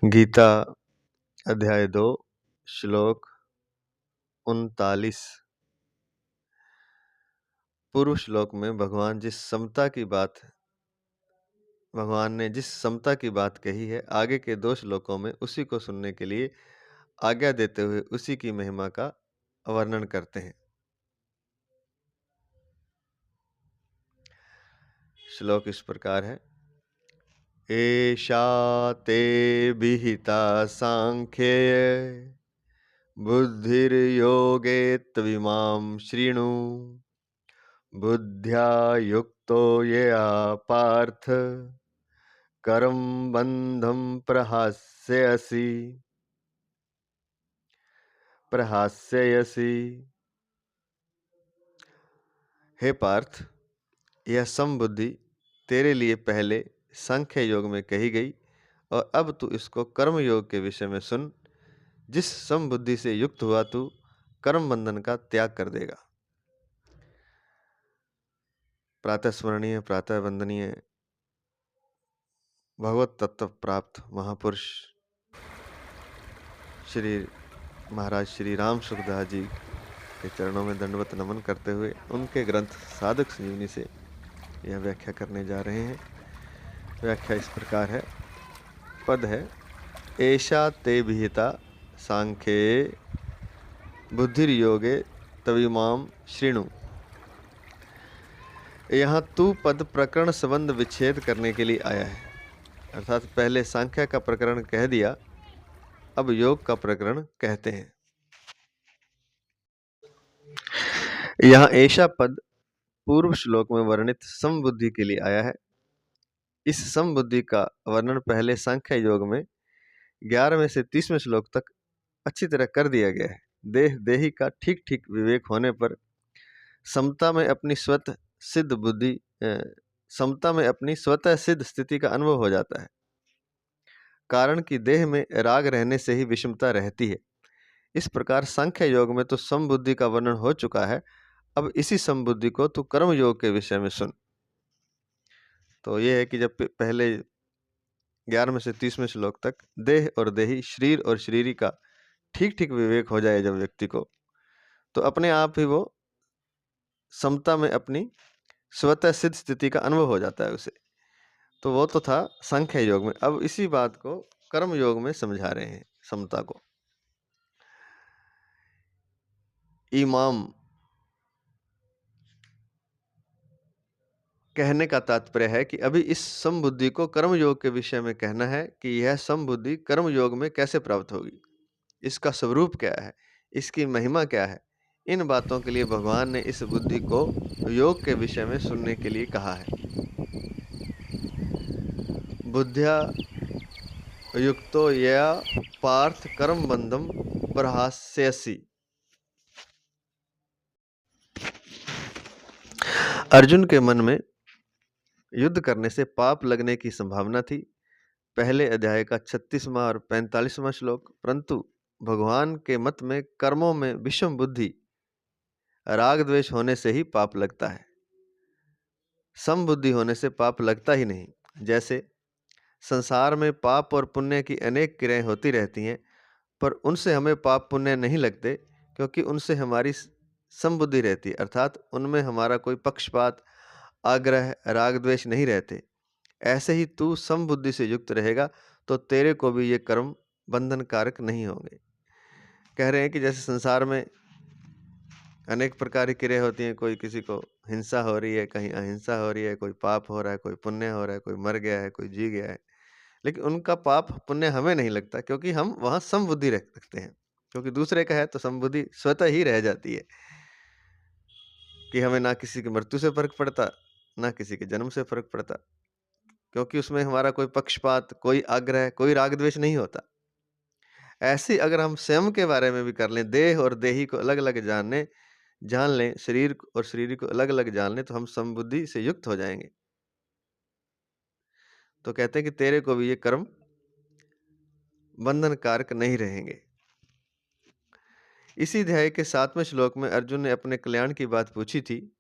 गीता अध्याय 2 श्लोक 39। पूर्व श्लोक में भगवान ने जिस समता की बात कही है, आगे के 2 श्लोकों में उसी को सुनने के लिए आज्ञा देते हुए उसी की महिमा का वर्णन करते हैं। श्लोक इस प्रकार है। एषा ते विहिता सांख्ये बुद्धिर्योगे त्विमां शृणु बुद्ध्या युक्तो यया पार्थ कर्म बंधम प्रहास्यसि। हे पार्थ, यह समबुद्धि तेरे लिए पहले सांख्य योग में कही गई और अब तू इसको कर्म योग के विषय में सुन। जिस समबुद्धि से युक्त हुआ तू कर्म बंधन का त्याग कर देगा। प्रातः स्मरणीय, प्रातः वंदनीय, भगवत तत्व प्राप्त महापुरुष श्री महाराज श्री राम सुखदास जी के चरणों में दंडवत नमन करते हुए उनके ग्रंथ साधक संजीवनी से यह व्याख्या करने जा रहे हैं। व्याख्या इस प्रकार है। पद है एषा ते विहिता सांख्ये बुद्धिर्योगे तविमां शृणु। यहाँ तू पद प्रकरण संबंध विच्छेद करने के लिए आया है, अर्थात पहले सांख्य का प्रकरण कह दिया, अब योग का प्रकरण कहते हैं। यहाँ ऐसा पद पूर्व श्लोक में वर्णित समबुद्धि के लिए आया है। इस समबुद्धि का वर्णन पहले सांख्य योग में 11वें से 30वें श्लोक तक अच्छी तरह कर दिया गया है। देह देही का ठीक ठीक विवेक होने पर समता में अपनी स्वतः सिद्ध स्थिति का अनुभव हो जाता है। कारण कि देह में राग रहने से ही विषमता रहती है। इस प्रकार सांख्य योग में तो समबुद्धि का वर्णन हो चुका है, अब इसी समबुद्धि को तू कर्म योग के विषय में सुन। तो यह है कि जब पहले 11वें से 30वें श्लोक तक देह और देही, शरीर और शरीरी का ठीक ठीक विवेक हो जाए जब व्यक्ति को, तो अपने आप ही वो समता में अपनी स्वतः सिद्ध स्थिति का अनुभव हो जाता है उसे। तो वो तो था सांख्य योग में, अब इसी बात को कर्म योग में समझा रहे हैं समता को। इमाम कहने का तात्पर्य है कि अभी इस समबुद्धि को कर्म योग के विषय में कहना है कि यह समबुद्धि कर्म योग में कैसे प्राप्त होगी, इसका स्वरूप क्या है, इसकी महिमा क्या है। इन बातों के लिए भगवान ने इस बुद्धि को योग के विषय में सुनने के लिए कहा है। बुद्ध्या युक्तो यया पार्थ कर्म बंधम प्रहास्यसि। अर्जुन के मन में युद्ध करने से पाप लगने की संभावना थी, पहले अध्याय का 36वां और 45वां श्लोक। परंतु भगवान के मत में कर्मों में विषम बुद्धि, राग द्वेष होने से ही पाप लगता है, समबुद्धि होने से पाप लगता ही नहीं। जैसे संसार में पाप और पुण्य की अनेक क्रियाएं होती रहती हैं, पर उनसे हमें पाप पुण्य नहीं लगते, क्योंकि उनसे हमारी समबुद्धि रहती है, अर्थात उनमें हमारा कोई पक्षपात, आग्रह, राग द्वेष नहीं रहते। ऐसे ही तू समबुद्धि से युक्त रहेगा तो तेरे को भी ये कर्म बंधन कारक नहीं होंगे। कह रहे हैं कि जैसे संसार में अनेक प्रकार की क्रिया होती हैं, कोई किसी को हिंसा हो रही है, कहीं अहिंसा हो रही है, कोई पाप हो रहा है, कोई पुण्य हो रहा है, कोई मर गया है, कोई जी गया है, लेकिन उनका पाप पुण्य हमें नहीं लगता, क्योंकि हम वहाँ समबुद्धि रखते हैं। क्योंकि दूसरे का है तो समबुद्धि स्वतः ही रह जाती है कि हमें ना किसी की मृत्यु से फर्क पड़ता, ना किसी के जन्म से फर्क पड़ता, क्योंकि उसमें हमारा कोई पक्षपात, कोई आग्रह, कोई राग द्वेष नहीं होता। ऐसे अगर हम स्वयं के बारे में भी कर लें, देह और देही को अलग अलग जान लें, शरीर और शरीर को अलग अलग जान लें, तो हम समबुद्धि से युक्त हो जाएंगे। तो कहते हैं कि तेरे को भी ये कर्म बंधन कारक नहीं रहेंगे। इसी अध्याय के 7वें श्लोक में अर्जुन ने अपने कल्याण की बात पूछी थी,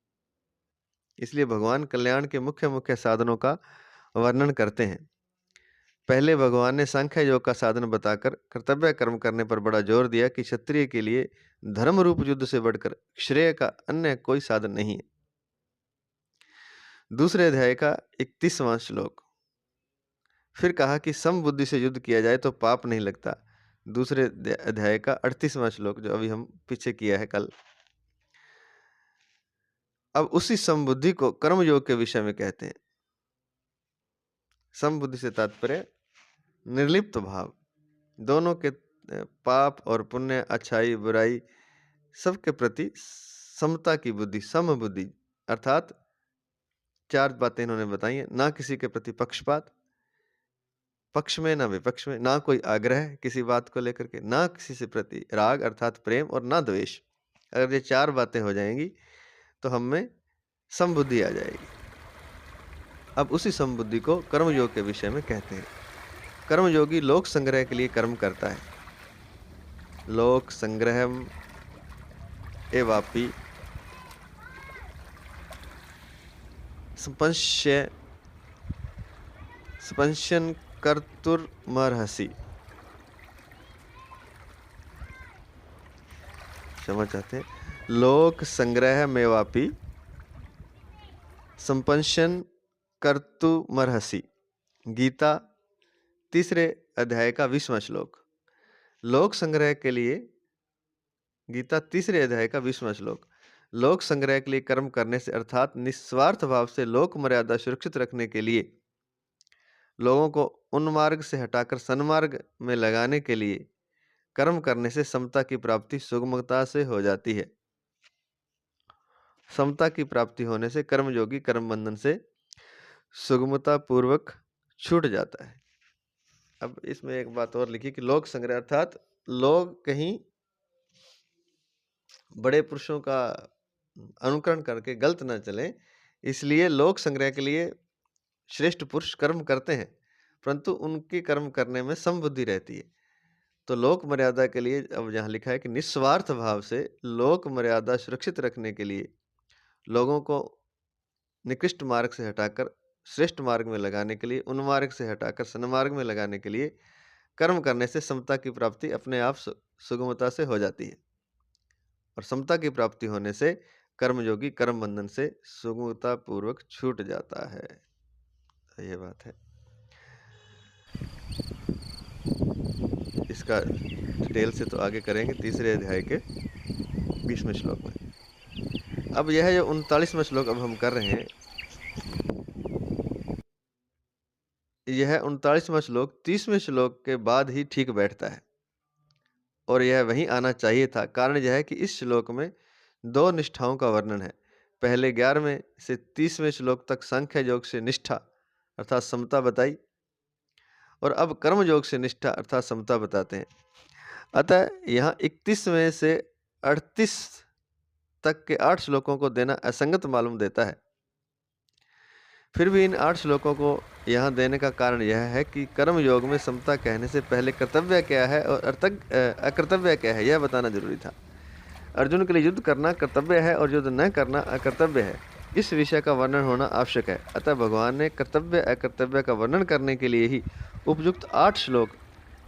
इसलिए भगवान कल्याण के मुख्य मुख्य साधनों का वर्णन करते हैं। पहले भगवान ने सांख्य योग का साधन बताकर कर्तव्य कर्म करने पर बड़ा जोर दिया कि क्षत्रिय के लिए धर्म रूप युद्ध से बढ़कर श्रेय का अन्य कोई साधन नहीं है। दूसरे अध्याय का 31वां श्लोक। फिर कहा कि सम बुद्धि से युद्ध किया जाए तो पाप नहीं लगता। दूसरे अध्याय का 38वां श्लोक, जो अभी हम पीछे किया है कल। अब उसी समबुद्धि को कर्म योग के विषय में कहते हैं। समबुद्धि से तात्पर्य निर्लिप्त भाव, दोनों के पाप और पुण्य, अच्छाई बुराई सबके प्रति समता की बुद्धि, समबुद्धि, अर्थात 4 बातें इन्होंने बताई हैं। ना किसी के प्रति पक्षपात, पक्ष में ना विपक्ष में, ना कोई आग्रह किसी बात को लेकर के, ना किसी से प्रति राग अर्थात प्रेम, और ना द्वेष। अगर ये 4 बातें हो जाएंगी तो हम में समबुद्धि आ जाएगी। अब उसी समबुद्धि को कर्मयोग के विषय में कहते हैं। कर्मयोगी लोक संग्रह के लिए कर्म करता है। लोक संग्रहम एवापि स्पंशन कर्तुर्मर्हसि। क्षमा चाहते हैं। लोक संग्रह मेवापि संपंशन कर्तुमर्हसि। गीता 3 अध्याय का 20वां श्लोक। लोक संग्रह के लिए, गीता 3 अध्याय का 20वां श्लोक। लोक संग्रह के लिए कर्म करने से अर्थात निस्वार्थ भाव से लोक मर्यादा सुरक्षित रखने के लिए, लोगों को उन मार्ग से हटाकर सन्मार्ग में लगाने के लिए कर्म करने से समता की प्राप्ति सुगमता से हो जाती है। समता की प्राप्ति होने से कर्मयोगी कर्म बंधन से सुगमता पूर्वक छूट जाता है। अब इसमें एक बात और लिखी कि लोक संग्रह अर्थात लोग कहीं बड़े पुरुषों का अनुकरण करके गलत न चले, इसलिए लोक संग्रह के लिए श्रेष्ठ पुरुष कर्म करते हैं, परंतु उनकी कर्म करने में समबुद्धि रहती है। तो लोक मर्यादा के लिए अब यहाँ लिखा है कि निस्वार्थ भाव से लोक मर्यादा सुरक्षित रखने के लिए, लोगों को निकृष्ट मार्ग से हटाकर श्रेष्ठ मार्ग में लगाने के लिए, उन मार्ग से हटाकर सन्मार्ग में लगाने के लिए कर्म करने से समता की प्राप्ति अपने आप सुगमता से हो जाती है, और समता की प्राप्ति होने से कर्मयोगी कर्म बंधन से सुगमता पूर्वक छूट जाता है। ये बात है। इसका डिटेल से तो आगे करेंगे 3 अध्याय के 20वें श्लोक में। अब यह जो 39वां श्लोक अब हम कर रहे हैं, यह 39वां श्लोक 30वें श्लोक के बाद ही ठीक बैठता है, और यह वहीं आना चाहिए था। कारण यह है कि इस श्लोक में 2 निष्ठाओं का वर्णन है। पहले 11वें से 30वें श्लोक तक सांख्य योग से निष्ठा अर्थात समता बताई, और अब कर्म योग से निष्ठा अर्थात समता बताते हैं। अतः यहाँ 31वें से 38 तक के 8 श्लोकों को देना असंगत मालूम देता है। फिर भी इन 8 श्लोकों को यहाँ देने का कारण यह है कि कर्म योग में समता कहने से पहले कर्तव्य क्या है और अकर्तव्य क्या है, यह बताना जरूरी था। अर्जुन के लिए युद्ध करना कर्तव्य है और युद्ध न करना अकर्तव्य है। इस विषय का वर्णन होना आवश्यक है। अतः भगवान ने कर्तव्य अकर्तव्य का वर्णन करने के लिए ही उपयुक्त 8 श्लोक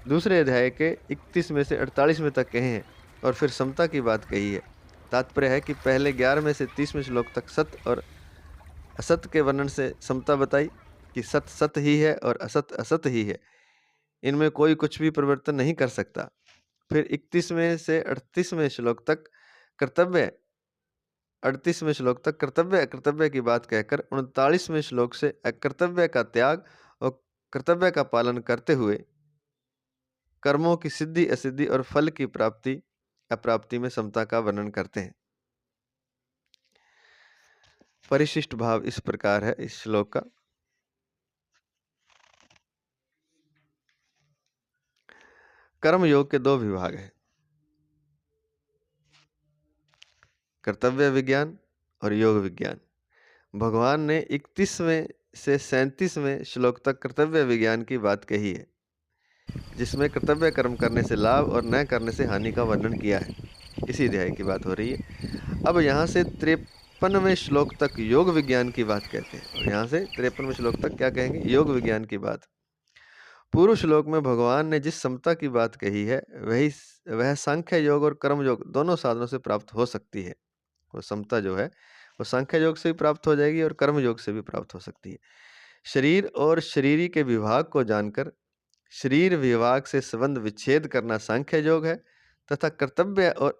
दूसरे अध्याय के 31वें से 48वें तक कहे हैं, और फिर समता की बात कही है। तात्पर्य है कि पहले 11वें से 30वें श्लोक तक सत्य और असत्य के वर्णन से समता बताई कि सत्य सत्य ही है और असत्य असत्य ही है, इनमें कोई कुछ भी परिवर्तन नहीं कर सकता। फिर 31वें से 38वें श्लोक तक कर्तव्य 38वें श्लोक तक कर्तव्य अकर्तव्य की बात कहकर 39वें श्लोक से अकर्तव्य का त्याग और कर्तव्य का पालन करते हुए कर्मों की सिद्धि असिद्धि और फल की प्राप्ति अप्राप्ति में समता का वर्णन करते हैं। परिशिष्ट भाव इस प्रकार है इस श्लोक का। कर्म योग के 2 विभाग हैं, कर्तव्य विज्ञान और योग विज्ञान। भगवान ने 31वें से 37वें श्लोक तक कर्तव्य विज्ञान की बात कही है, जिसमें कर्तव्य कर्म करने से लाभ और न करने से हानि का वर्णन किया है। इसी अध्याय की बात हो रही है। अब यहाँ से 53वें श्लोक तक योग विज्ञान की बात कहते हैं, और यहाँ से 53वें श्लोक तक क्या कहेंगे, योग विज्ञान की बात। पूर्व श्लोक में भगवान ने जिस समता की बात कही है वह सांख्य योग और कर्म योग दोनों साधनों से प्राप्त हो सकती है। वो समता जो है वो सांख्य योग से भी प्राप्त हो जाएगी और कर्म योग से भी प्राप्त हो सकती है। शरीर और शरीरी के विभाग को जानकर शरीर विभाग से संबंध विच्छेद करना सांख्य योग है तथा कर्तव्य और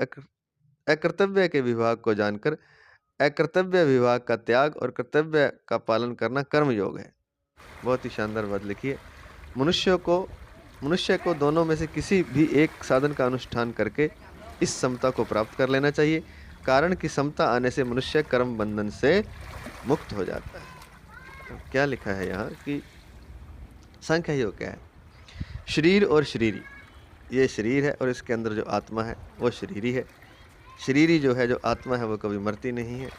अकर्तव्य के विभाग को जानकर अकर्तव्य विभाग का त्याग और कर्तव्य का पालन करना कर्म योग है। बहुत ही शानदार बात लिखी है। मनुष्य को दोनों में से किसी भी एक साधन का अनुष्ठान करके इस समता को प्राप्त कर लेना चाहिए, कारण कि समता आने से मनुष्य कर्म बंधन से मुक्त हो जाता है। तो क्या लिखा है यहाँ कि सांख्य योग क्या है? शरीर और शरीरी, ये शरीर है और इसके अंदर जो आत्मा है वो शरीरी है। शरीरी जो है, जो आत्मा है, वो कभी मरती नहीं है,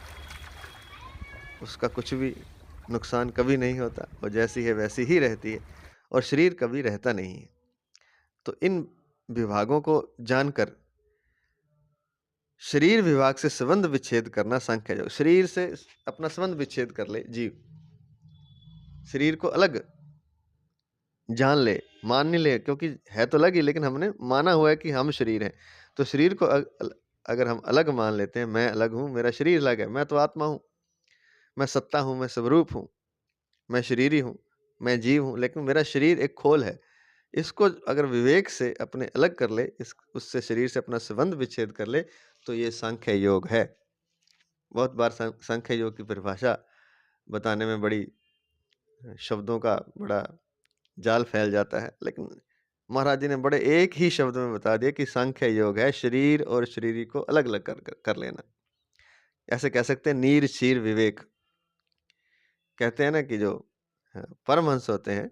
उसका कुछ भी नुकसान कभी नहीं होता, वो जैसी है वैसी ही रहती है और शरीर कभी रहता नहीं है। तो इन विभागों को जानकर शरीर विभाग से संबंध विच्छेद करना सांख्य योग। शरीर से अपना संबंध विच्छेद कर ले जीव, शरीर को अलग जान ले, मान नहीं ले, क्योंकि है तो अलग ही, लेकिन हमने माना हुआ है कि हम शरीर हैं। तो शरीर को अगर हम अलग मान लेते हैं, मैं अलग हूँ, मेरा शरीर अलग है, मैं तो आत्मा हूँ, मैं सत्ता हूँ, मैं स्वरूप हूँ, मैं शरीरी हूँ, मैं जीव हूँ, लेकिन मेरा शरीर एक खोल है। इसको अगर विवेक से अपने अलग कर ले, उससे शरीर से अपना संबंध विच्छेद कर ले, तो ये सांख्य योग है। बहुत बार सांख्य योग की परिभाषा बताने में बड़ी शब्दों का बड़ा जाल फैल जाता है, लेकिन महाराज जी ने बड़े एक ही शब्द में बता दिया कि सांख्य योग है शरीर और शरीरी को अलग अलग कर लेना। ऐसे कह सकते हैं नीर शीर विवेक। कहते हैं ना कि जो परमहंस होते हैं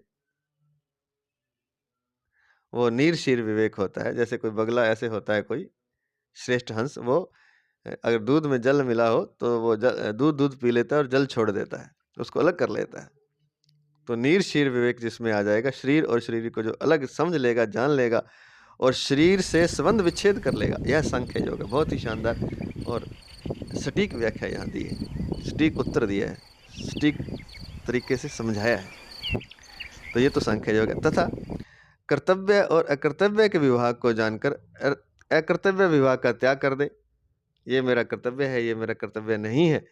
वो नीर शीर विवेक होता है। जैसे कोई बगला ऐसे होता है, कोई श्रेष्ठ हंस, वो अगर दूध में जल मिला हो तो वो दूध पी लेता है और जल छोड़ देता है, उसको अलग कर लेता है। तो नीर शीर विवेक जिसमें आ जाएगा, शरीर और शरीर को जो अलग समझ लेगा, जान लेगा और शरीर से संबंध विच्छेद कर लेगा, यह सांख्य योग है। बहुत ही शानदार और सटीक व्याख्या यहाँ दी है, सटीक उत्तर दिया है, सटीक तरीके से समझाया है। तो ये तो सांख्य योग है। तथा कर्तव्य और अकर्तव्य के विभाग को जानकर अकर्तव्य विभाग का त्याग कर दे। ये मेरा कर्तव्य है, ये मेरा कर्तव्य नहीं है,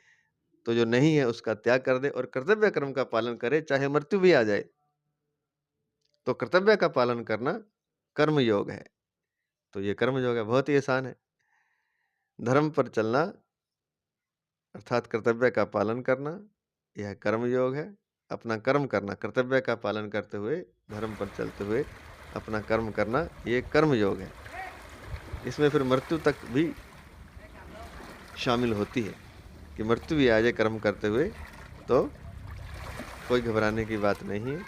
तो जो नहीं है उसका त्याग कर दे और कर्तव्य कर्म का पालन करे, चाहे मृत्यु भी आ जाए। तो कर्तव्य का पालन करना कर्म योग है। तो ये कर्म योग है, बहुत ही आसान है। धर्म पर चलना अर्थात कर्तव्य का पालन करना, यह कर्म योग है। अपना कर्म करना, कर्तव्य का पालन करते हुए, धर्म पर चलते हुए अपना कर्म करना, ये कर्म योग है। इसमें फिर मृत्यु तक भी शामिल होती है कि मृत्यु भी आ जाए कर्म करते हुए तो कोई घबराने की बात नहीं है,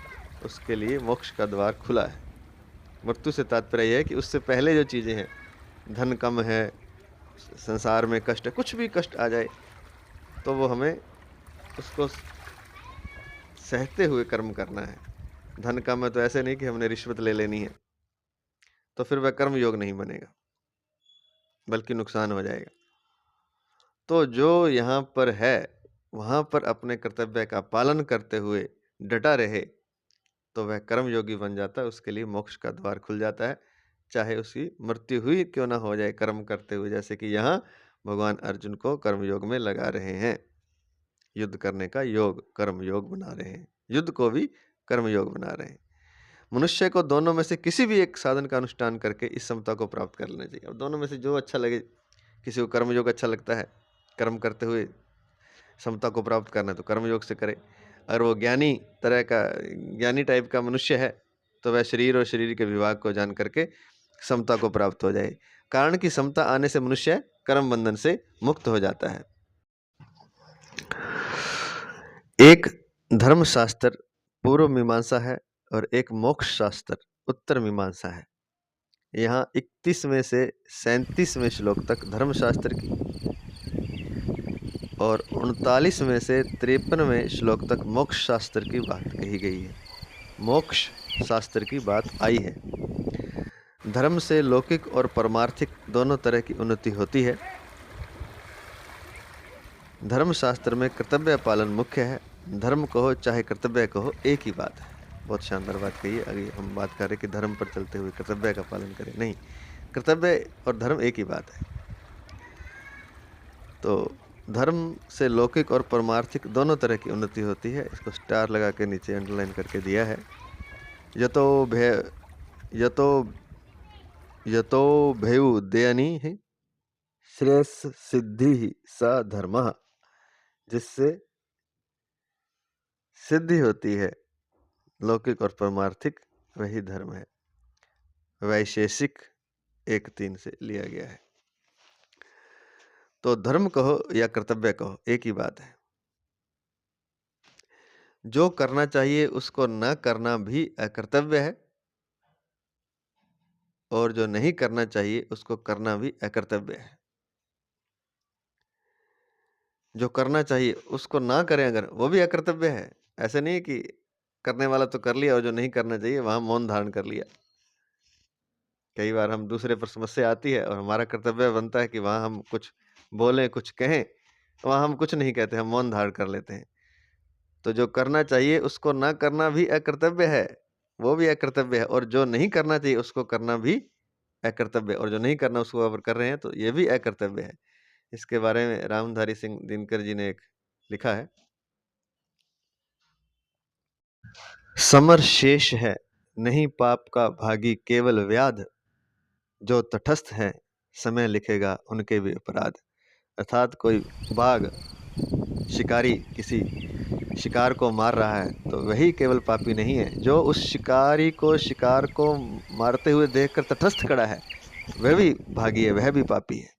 उसके लिए मोक्ष का द्वार खुला है। मृत्यु से तात्पर्य यह है कि उससे पहले जो चीज़ें हैं, धन कम है, संसार में कष्ट है, कुछ भी कष्ट आ जाए तो वो हमें उसको सहते हुए कर्म करना है। धन कम है तो ऐसे नहीं कि हमने रिश्वत ले लेनी है, तो फिर वह कर्म योग नहीं बनेगा, बल्कि नुकसान हो जाएगा। तो जो यहाँ पर है वहाँ पर अपने कर्तव्य का पालन करते हुए डटा रहे तो वह कर्म योगी बन जाता है, उसके लिए मोक्ष का द्वार खुल जाता है, चाहे उसकी मृत्यु हुई क्यों ना हो जाए कर्म करते हुए। जैसे कि यहाँ भगवान अर्जुन को कर्म योग में लगा रहे हैं, युद्ध करने का योग कर्म योग बना रहे हैं, युद्ध को भी कर्म योग बना रहे हैं। मनुष्य को दोनों में से किसी भी एक साधन का अनुष्ठान करके इस समता को प्राप्त कर लेना चाहिए। और दोनों में से जो अच्छा लगे, किसी को कर्म योग अच्छा लगता है, कर्म करते हुए समता को प्राप्त करना है तो कर्म योग से करे। अगर वो ज्ञानी टाइप का मनुष्य है तो वह शरीर और शरीर के विभाग को जान करके समता को प्राप्त हो जाए, कारण कि समता आने से मनुष्य कर्म बंधन से मुक्त हो जाता है। एक धर्म शास्त्र पूर्व मीमांसा है और एक मोक्ष शास्त्र उत्तर मीमांसा है। यहाँ 31 में से 37वें श्लोक तक धर्मशास्त्र की और 39 में से 53वें श्लोक तक मोक्ष शास्त्र की बात कही गई है, मोक्ष शास्त्र की बात आई है। धर्म से लौकिक और परमार्थिक दोनों तरह की उन्नति होती है। धर्म शास्त्र में कर्तव्य पालन मुख्य है। धर्म कहो चाहे कर्तव्य कहो एक ही बात है। बहुत शानदार बात कही है। अभी हम बात कर रहे कि धर्म पर चलते हुए कर्तव्य का पालन करें। नहीं, कर्तव्य और धर्म एक ही बात है। तो धर्म से लौकिक और परमार्थिक दोनों तरह की उन्नति होती है। इसको स्टार लगा के नीचे अंडरलाइन करके दिया है। यतो भे यतो यतो भेयुर्दयनिः श्रेयस्सिद्धिः स धर्मः। जिससे सिद्धि होती है लौकिक और परमार्थिक, वही धर्म है। वैशेषिक 1:3 से लिया गया है। तो धर्म कहो या कर्तव्य कहो, एक ही बात है। जो करना चाहिए उसको न करना भी अकर्तव्य है, और जो नहीं करना चाहिए उसको करना भी अकर्तव्य है। जो करना चाहिए उसको ना करें अगर, वो भी अकर्तव्य है। ऐसे नहीं कि करने वाला तो कर लिया और जो नहीं करना चाहिए वहां मौन धारण कर लिया। कई बार हम दूसरे पर समस्या आती है और हमारा कर्तव्य बनता है कि वहां हम कुछ बोलें, कुछ कहें, वहां हम कुछ नहीं कहते, हम मौन धारण कर लेते हैं। तो जो करना चाहिए उसको ना करना भी अकर्तव्य है, वो भी अकर्तव्य है। और जो नहीं करना चाहिए उसको करना भी अकर्तव्य, और जो नहीं करना उसको अगर कर रहे हैं तो ये भी अकर्तव्य है। इसके बारे में रामधारी सिंह दिनकर जी ने एक लिखा है, समर शेष है नहीं पाप का भागी केवल व्याध, जो तटस्थ है समय लिखेगा उनके भी अपराध। अर्थात कोई बाघ शिकारी किसी शिकार को मार रहा है तो वही केवल पापी नहीं है, जो उस शिकारी को शिकार को मारते हुए देखकर तटस्थ खड़ा है वह भी भागी है, वह भी पापी है।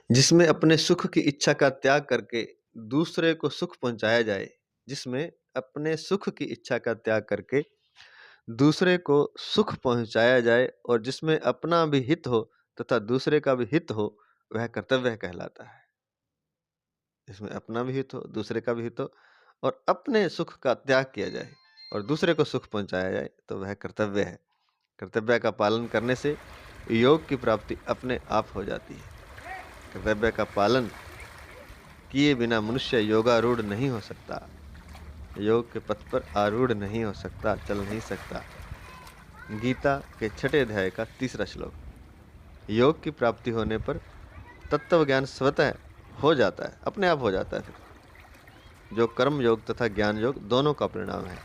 जिसमें अपने सुख की इच्छा का त्याग करके दूसरे को सुख पहुंचाया जाए, जिसमें अपने सुख की इच्छा का त्याग करके दूसरे को सुख पहुंचाया जाए, और जिसमें अपना भी हित हो तथा दूसरे का भी हित हो, वह कर्तव्य कहलाता है। जिसमें अपना भी हित हो, दूसरे का भी हित हो, और अपने सुख का त्याग किया जाए और दूसरे को सुख पहुंचाया जाए, तो वह कर्तव्य है। कर्तव्य का पालन करने से योग की प्राप्ति अपने आप हो जाती है। कर्तव्य का पालन किए बिना मनुष्य योगारूढ़ नहीं हो सकता, योग के पथ पर आरूढ़ नहीं हो सकता, चल नहीं सकता। गीता के 6 अध्याय का 3रा श्लोक। योग की प्राप्ति होने पर तत्व ज्ञान स्वतः हो जाता है, अपने आप हो जाता है फिर, जो कर्म योग तथा ज्ञान योग दोनों का परिणाम है।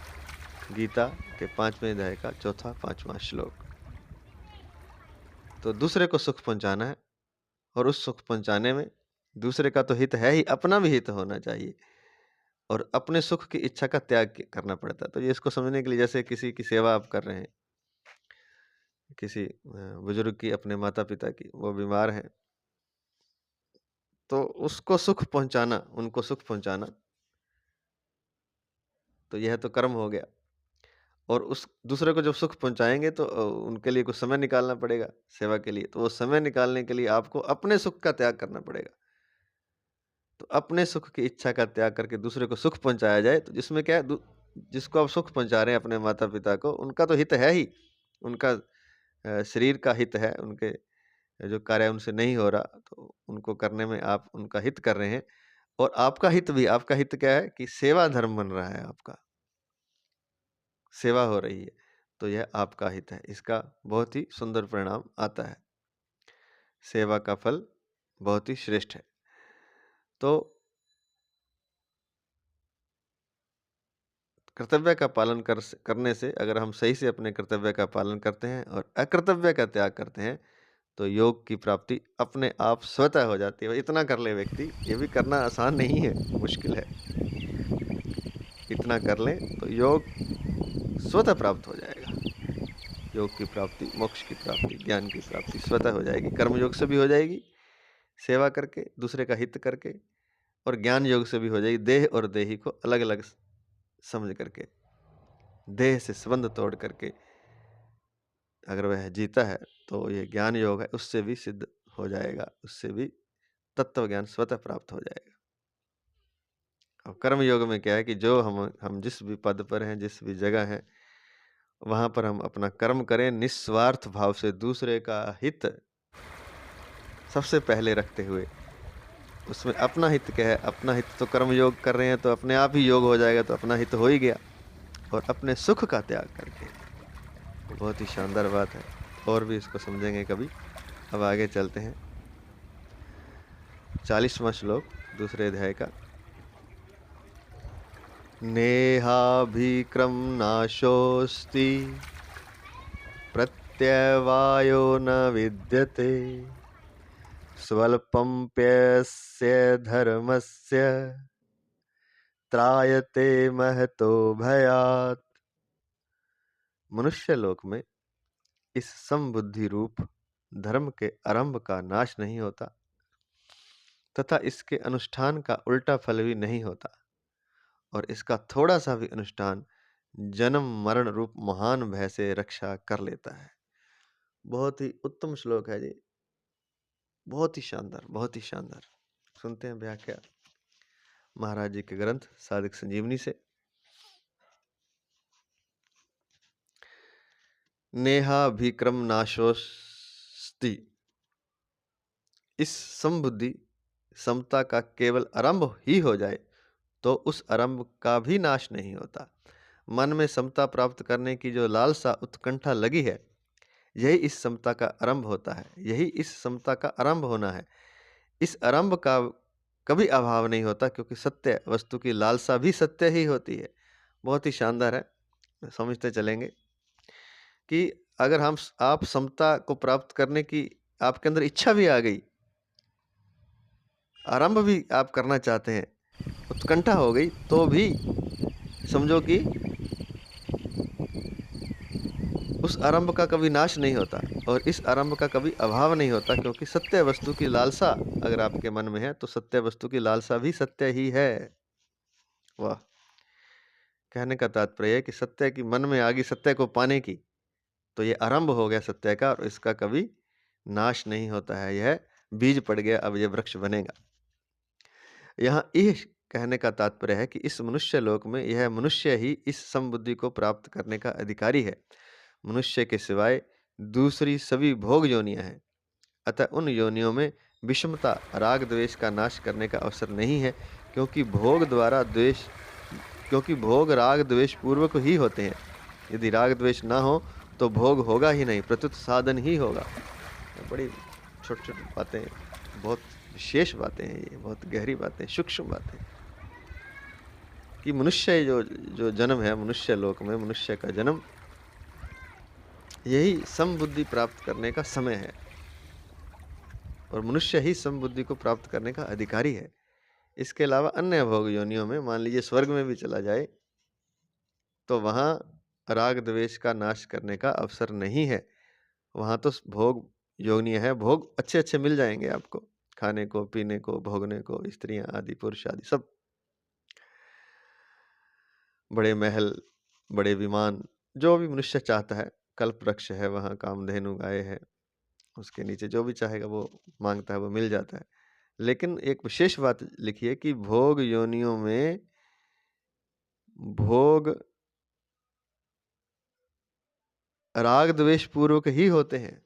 गीता के 5वें अध्याय का 4था 5वां श्लोक। तो दूसरे को सुख पहुंचाना है, और उस सुख पहुंचाने में दूसरे का तो हित है ही, अपना भी हित होना चाहिए, और अपने सुख की इच्छा का त्याग करना पड़ता है। तो ये इसको समझने के लिए, जैसे किसी की सेवा आप कर रहे हैं, किसी बुजुर्ग की, अपने माता पिता की, वो बीमार हैं, तो उसको सुख पहुंचाना, उनको सुख पहुंचाना, तो यह तो कर्म हो गया। और उस दूसरे को जब सुख पहुंचाएंगे तो उनके लिए कुछ समय निकालना पड़ेगा सेवा के लिए। तो वो समय निकालने के लिए आपको अपने सुख का त्याग करना पड़ेगा। तो अपने सुख की इच्छा का त्याग करके दूसरे को सुख पहुंचाया जाए, तो जिसमें क्या है, जिसको आप सुख पहुंचा रहे हैं अपने माता पिता को, उनका तो हित है ही, उनका शरीर का हित है, उनके जो कार्य उनसे नहीं हो रहा तो उनको करने में आप उनका हित कर रहे हैं। और आपका हित भी, आपका हित क्या है कि सेवा धर्म बन रहा है, आपका सेवा हो रही है, तो यह आपका हित है। इसका बहुत ही सुंदर परिणाम आता है, सेवा का फल बहुत ही श्रेष्ठ है। तो कर्तव्य का पालन करने से, अगर हम सही से अपने कर्तव्य का पालन करते हैं और अकर्तव्य का त्याग करते हैं, तो योग की प्राप्ति अपने आप स्वतः हो जाती है। इतना कर ले व्यक्ति, ये भी करना आसान नहीं है, मुश्किल है। इतना कर लें तो योग स्वतः प्राप्त हो जाएगा। योग की प्राप्ति, मोक्ष की प्राप्ति, ज्ञान की प्राप्ति स्वतः हो जाएगी। कर्म योग से भी हो जाएगी, सेवा करके, दूसरे का हित करके, और ज्ञान योग से भी हो जाएगी, देह और देही को अलग अलग समझ करके, देह से संबंध तोड़ करके अगर वह जीता है तो ये ज्ञान योग है, उससे भी सिद्ध हो जाएगा, उससे भी तत्व ज्ञान स्वतः प्राप्त हो जाएगा। अब कर्म योग में क्या है कि जो हम जिस भी पद पर हैं, जिस भी जगह हैं, वहां पर हम अपना कर्म करें निस्वार्थ भाव से, दूसरे का हित सबसे पहले रखते हुए, उसमें अपना हित क्या है? अपना हित तो कर्म योग कर रहे हैं तो अपने आप ही योग हो जाएगा, तो अपना हित हो ही गया। और अपने सुख का त्याग करके, बहुत ही शानदार बात है। और भी इसको समझेंगे कभी। अब आगे चलते हैं। 40वां श्लोक दूसरे अध्याय का। नेहाभिक्रम नाशोस्ति प्रत्यवायो न विद्यते स्वल्पम्प्यस्य धर्मस्य त्रायते महतो भयात्। मनुष्य लोक में इस समबुद्धि रूप धर्म के आरंभ का नाश नहीं होता तथा इसके अनुष्ठान का उल्टा फल भी नहीं होता, और इसका थोड़ा सा भी अनुष्ठान जन्म मरण रूप महान भय से रक्षा कर लेता है। बहुत ही उत्तम श्लोक है जी, बहुत ही शानदार, बहुत ही शानदार। सुनते हैं व्याख्या महाराज जी के ग्रंथ साधक संजीवनी से। नेहाभिक्रम नाशोस्ति, इस समबुद्धि समता का केवल आरंभ ही हो जाए तो उस आरंभ का भी नाश नहीं होता। मन में समता प्राप्त करने की जो लालसा उत्कंठा लगी है, यही इस समता का आरंभ होता है, यही इस समता का आरंभ होना है। इस आरंभ का कभी अभाव नहीं होता, क्योंकि सत्य वस्तु की लालसा भी सत्य ही होती है। बहुत ही शानदार है, समझते चलेंगे कि अगर आप समता को प्राप्त करने की आपके अंदर इच्छा भी आ गई, आरंभ भी आप करना चाहते हैं, उत्कंठा हो गई, तो भी समझो कि उस आरंभ का कभी नाश नहीं होता और इस आरंभ का कभी अभाव नहीं होता, क्योंकि सत्य वस्तु की लालसा अगर आपके मन में है तो सत्य वस्तु की लालसा भी सत्य ही है। वाह! कहने का तात्पर्य है कि सत्य की मन में आ गई सत्य को पाने की, तो ये आरंभ हो गया सत्य का, और इसका कभी नाश नहीं होता है। यह बीज पड़ गया, अब यह वृक्ष बनेगा। यहाँ यह कहने का तात्पर्य है कि इस मनुष्य लोक में यह मनुष्य ही इस समबुद्धि को प्राप्त करने का अधिकारी है। मनुष्य के सिवाय दूसरी सभी भोग योनियां हैं, अतः उन योनियों में विषमता राग द्वेष का नाश करने का अवसर नहीं है, क्योंकि भोग राग द्वेष पूर्वक ही होते हैं। यदि राग द्वेष ना हो तो भोग होगा ही नहीं, प्रत्युत साधन ही होगा। बड़ी छोटी छोटी बातें, बहुत विशेष बातें हैं ये, बहुत गहरी बातें, सूक्ष्म बातें, कि मनुष्य जो जन्म है मनुष्य लोक में, मनुष्य का जन्म यही समबुद्धि प्राप्त करने का समय है, और मनुष्य ही समबुद्धि को प्राप्त करने का अधिकारी है। इसके अलावा अन्य भोग योनियों में, मान लीजिए स्वर्ग में भी चला जाए, तो वहाँ राग द्वेष का नाश करने का अवसर नहीं है। वहाँ तो भोग योनि है, भोग अच्छे अच्छे मिल जाएंगे आपको, खाने को, पीने को, भोगने को, स्त्रियां आदि, पुरुष आदि, सब बड़े महल, बड़े विमान, जो भी मनुष्य चाहता है। कल्प वृक्ष है वहाँ, कामधेनु गाय है, उसके नीचे जो भी चाहेगा वो मांगता है वो मिल जाता है। लेकिन एक विशेष बात लिखिए कि भोग योनियों में भोग राग द्वेष पूर्वक ही होते हैं।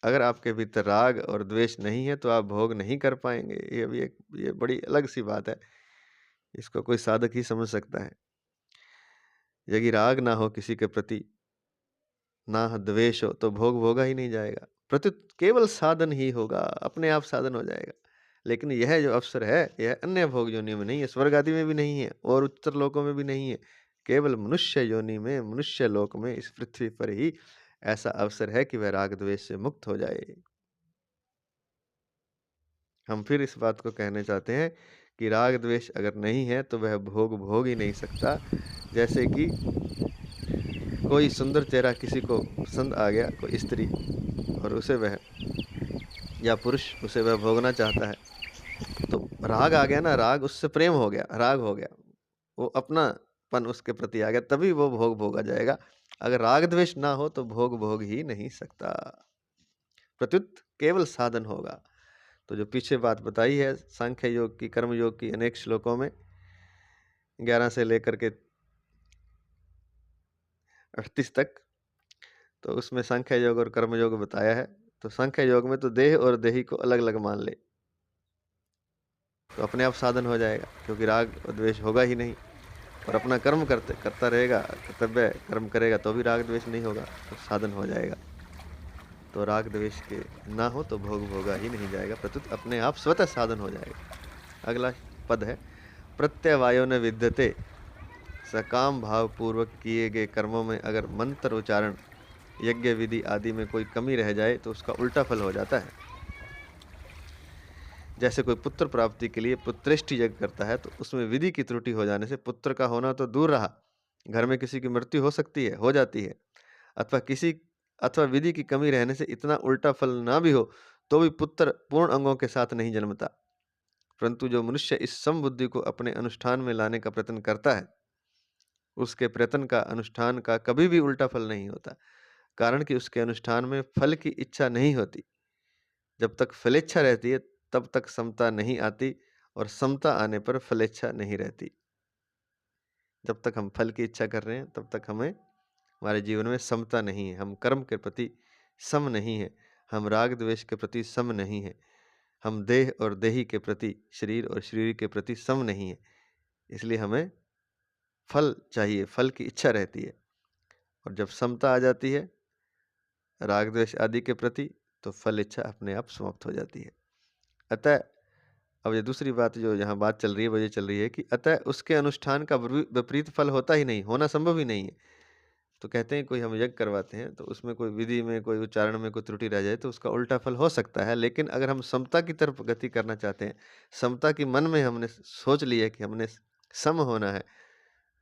अगर आपके भीतर राग और द्वेष नहीं है तो आप भोग नहीं कर पाएंगे। ये भी ये बड़ी अलग सी बात है, इसको कोई साधक ही समझ सकता है। यदि राग ना हो किसी के प्रति, ना द्वेष हो, तो भोग भोगा ही नहीं जाएगा, प्रत्युत केवल साधन ही होगा, अपने आप साधन हो जाएगा। लेकिन यह जो अवसर है यह अन्य भोग योनियों में नहीं है, स्वर्ग आदि में भी नहीं है, और उच्चतर लोकों में भी नहीं है। केवल मनुष्य योनि में, मनुष्य लोक में, इस पृथ्वी पर ही ऐसा अवसर है कि वह राग द्वेष से मुक्त हो जाए। हम फिर इस बात को कहने चाहते हैं कि राग द्वेष अगर नहीं है तो वह भोग भोग ही नहीं सकता। जैसे कि कोई सुंदर चेहरा किसी को पसंद आ गया, कोई स्त्री, और उसे वह या पुरुष उसे वह भोगना चाहता है, तो राग आ गया ना, राग, उससे प्रेम हो गया, राग हो गया, वो अपनापन उसके प्रति आ गया, तभी वो भोग भोगा जाएगा। अगर राग द्वेष ना हो तो भोग भोग ही नहीं सकता, प्रत्युत केवल साधन होगा। तो जो पीछे बात बताई है सांख्य योग की, कर्म योग की, अनेक श्लोकों में 11 से लेकर के 38 तक, तो उसमें सांख्य योग और कर्म योग बताया है। तो सांख्य योग में तो देह और देही को अलग अलग मान ले, तो अपने आप साधन हो जाएगा, क्योंकि राग और द्वेष होगा ही नहीं। और अपना कर्म करता रहेगा, कर्तव्य कर्म करेगा तो भी राग द्वेष नहीं होगा, तो साधन हो जाएगा। तो राग द्वेष के ना हो तो भोग भोगा ही नहीं जाएगा, प्रत्युत अपने आप स्वतः साधन हो जाएगा। अगला पद है, प्रत्यवायो न विद्यते। सकाम भाव पूर्वक किए गए कर्मों में अगर मंत्र उच्चारण, यज्ञ विधि आदि में कोई कमी रह जाए तो उसका उल्टा फल हो जाता है। जैसे कोई पुत्र प्राप्ति के लिए पुत्रेष्टि यज्ञ करता है, तो उसमें विधि की त्रुटि हो जाने से पुत्र का होना तो दूर रहा, घर में किसी की मृत्यु हो सकती है, हो जाती है, अथवा विधि की कमी रहने से इतना उल्टा फल ना भी हो तो भी पुत्र पूर्ण अंगों के साथ नहीं जन्मता। परंतु जो मनुष्य इस समबुद्धि को अपने अनुष्ठान में लाने का प्रयत्न करता है, उसके प्रयत्न का अनुष्ठान का कभी भी उल्टा फल नहीं होता, कारण कि उसके अनुष्ठान में फल की इच्छा नहीं होती। जब तक फलेच्छा रहती है तब तक समता नहीं आती, और समता आने पर फलेच्छा नहीं रहती। जब तक हम फल की इच्छा कर रहे हैं तब तक हमारे जीवन में समता नहीं है, हम कर्म के प्रति सम नहीं है, हम राग द्वेष के प्रति सम नहीं है, हम देह और देही के प्रति, शरीर और शरीर के प्रति सम नहीं है। इसलिए हमें फल चाहिए, फल की इच्छा रहती है। और जब समता आ जाती है राग द्वेष आदि के प्रति, तो फल इच्छा अपने आप समाप्त हो जाती है। अतः अब ये दूसरी बात जो यहाँ बात चल रही है वो ये चल रही है कि अतः उसके अनुष्ठान का विपरीत फल होता ही नहीं, होना संभव ही नहीं है। तो कहते हैं कोई हम यज्ञ करवाते हैं तो उसमें कोई विधि में, कोई उच्चारण में कोई त्रुटि रह जाए तो उसका उल्टा फल हो सकता है, लेकिन अगर हम समता की तरफ गति करना चाहते हैं, समता की मन में हमने सोच लिया कि हमने सम होना है,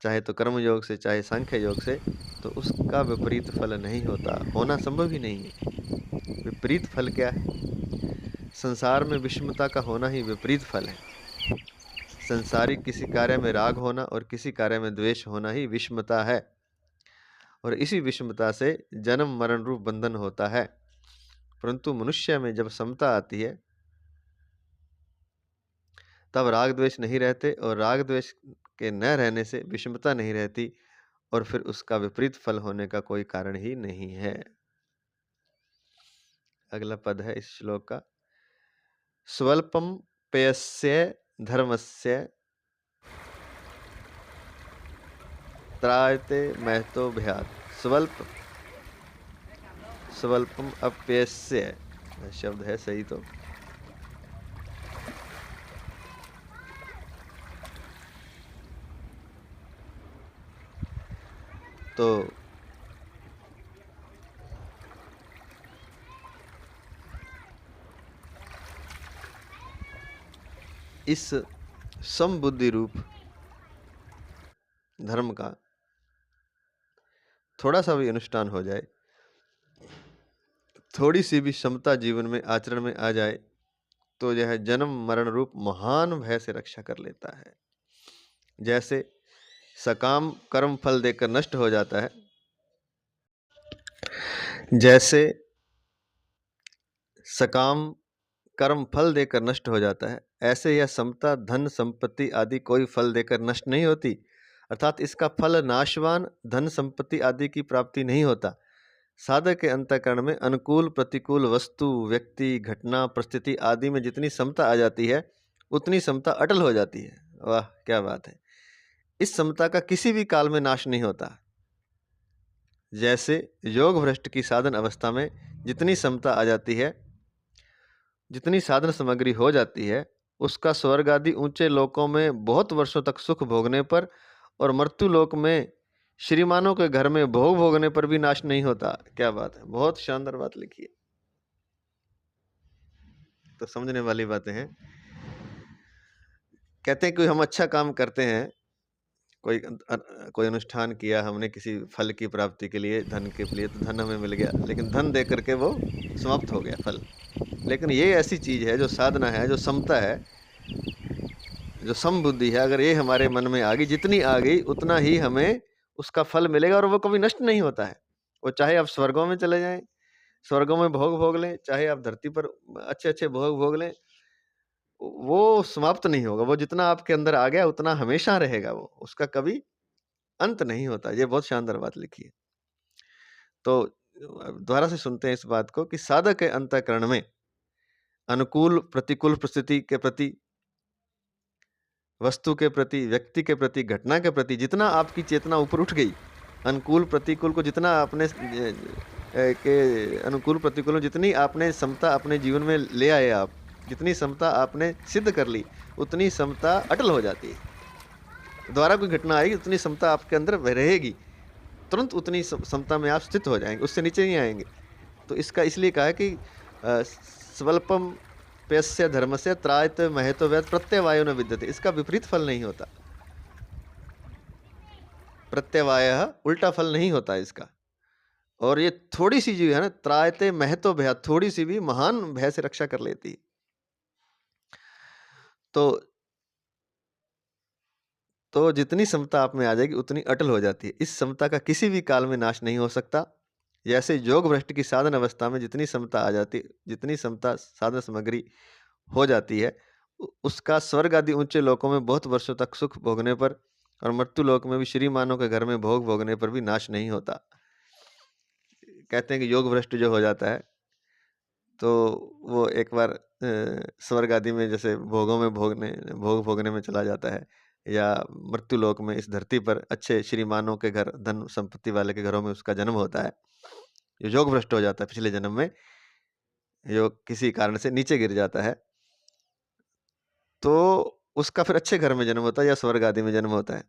चाहे तो कर्म योग से चाहे सांख्य योग से, तो उसका विपरीत फल नहीं होता, होना संभव ही नहीं है। विपरीत फल क्या है? संसार में विषमता का होना ही विपरीत फल है। संसारिक किसी कार्य में राग होना और किसी कार्य में द्वेष होना ही विषमता है, और इसी विषमता से जन्म मरण रूप बंधन होता है। परंतु मनुष्य में जब समता आती है तब राग द्वेष नहीं रहते, और राग द्वेष के न रहने से विषमता नहीं रहती, और फिर उसका विपरीत फल होने का कोई कारण ही नहीं है। अगला पद है इस श्लोक का, स्वल्पम पेयस्य धर्मस्य त्रायते महतो भयात। स्वल्पम अप्यस्य शब्द है सही तो इस समबुद्धि रूप धर्म का थोड़ा सा भी अनुष्ठान हो जाए, थोड़ी सी भी क्षमता जीवन में आचरण में आ जाए, तो यह जन्म मरण रूप महान भय से रक्षा कर लेता है। जैसे सकाम कर्म फल देकर नष्ट हो जाता है, जैसे सकाम कर्म फल देकर नष्ट हो जाता है, ऐसे यह समता धन संपत्ति आदि कोई फल देकर नष्ट नहीं होती, अर्थात इसका फल नाशवान धन संपत्ति आदि की प्राप्ति नहीं होता। साधक के अंतःकरण में अनुकूल प्रतिकूल वस्तु, व्यक्ति, घटना, परिस्थिति आदि में जितनी समता आ जाती है उतनी समता अटल हो जाती है। वाह क्या बात है! इस समता का किसी भी काल में नाश नहीं होता। जैसे योग भ्रष्ट की साधन अवस्था में जितनी समता आ जाती है, जितनी साधन सामग्री हो जाती है, उसका स्वर्ग आदि ऊंचे लोकों में बहुत वर्षों तक सुख भोगने पर और मृत्यु लोक में श्रीमानों के घर में भोग भोगने पर भी नाश नहीं होता। क्या बात है! बहुत शानदार बात लिखी है। तो समझने वाली बातें हैं। कहते हैं कि हम अच्छा काम करते हैं, कोई अनुष्ठान किया हमने किसी फल की प्राप्ति के लिए, धन के लिए, तो धन हमें मिल गया, लेकिन धन दे करके वो समाप्त हो गया फल। लेकिन ये ऐसी चीज है जो साधना है, जो समता है, जो समबुद्धि है, अगर ये हमारे मन में आ गई, जितनी आ गई उतना ही हमें उसका फल मिलेगा, और वो कभी नष्ट नहीं होता है। वो चाहे आप स्वर्गों में चले जाएं, स्वर्गों में भोग भोग लें, चाहे आप धरती पर अच्छे अच्छे भोग भोग लें, वो समाप्त नहीं होगा। वो जितना आपके अंदर आ गया उतना हमेशा रहेगा, वो उसका कभी अंत नहीं होता। ये बहुत शानदार बात लिखी है। तो दोबारा से सुनते हैं इस बात को कि साधक के अंतःकरण में अनुकूल प्रतिकूल परिस्थिति के प्रति वस्तु के प्रति, व्यक्ति के प्रति, घटना के प्रति जितना आपकी चेतना ऊपर उठ गई, अनुकूल प्रतिकूल को जितना आपने के अनुकूल प्रतिकूल जितनी आपने समता अपने जीवन में ले आए आप, जितनी समता आपने सिद्ध कर ली, उतनी समता अटल हो जाती है। दोबारा कोई घटना आएगी, उतनी समता आपके अंदर रहेगी, तुरंत उतनी समता में आप स्थित हो जाएंगे, उससे नीचे नहीं आएंगे। तो इसका इसलिए कहा है कि स्वल्पम पेस्य धर्मस्य त्रायत महतो वेद प्रत्यवायो न विद्यते। इसका विपरीत फल नहीं होता, प्रत्यवाय उल्टा फल नहीं होता इसका। और ये थोड़ी सी जो है ना, त्रायते महतो भय, थोड़ी सी भी महान भय से रक्षा कर लेती है। तो जितनी समता आप में आ जाएगी उतनी अटल हो जाती है। इस समता का किसी भी काल में नाश नहीं हो सकता। जैसे योग भ्रष्ट की साधन अवस्था में जितनी समता आ जाती, जितनी समता साधन सामग्री हो जाती है, उसका स्वर्ग आदि ऊंचे लोकों में बहुत वर्षों तक सुख भोगने पर और मृत्यु लोक में भी श्रीमानों के घर में भोग भोगने पर भी नाश नहीं होता। कहते हैं कि योग भ्रष्ट जो हो जाता है तो वो एक बार स्वर्ग आदि में जैसे भोग भोगने में चला जाता है, या मृत्यु लोक में इस धरती पर अच्छे श्रीमानों के घर, धन संपत्ति वाले के घरों में उसका जन्म होता है। जो योग भ्रष्ट हो जाता है, पिछले जन्म में योग किसी कारण से नीचे गिर जाता है, तो उसका फिर अच्छे घर में जन्म होता है या स्वर्ग आदि में जन्म होता है।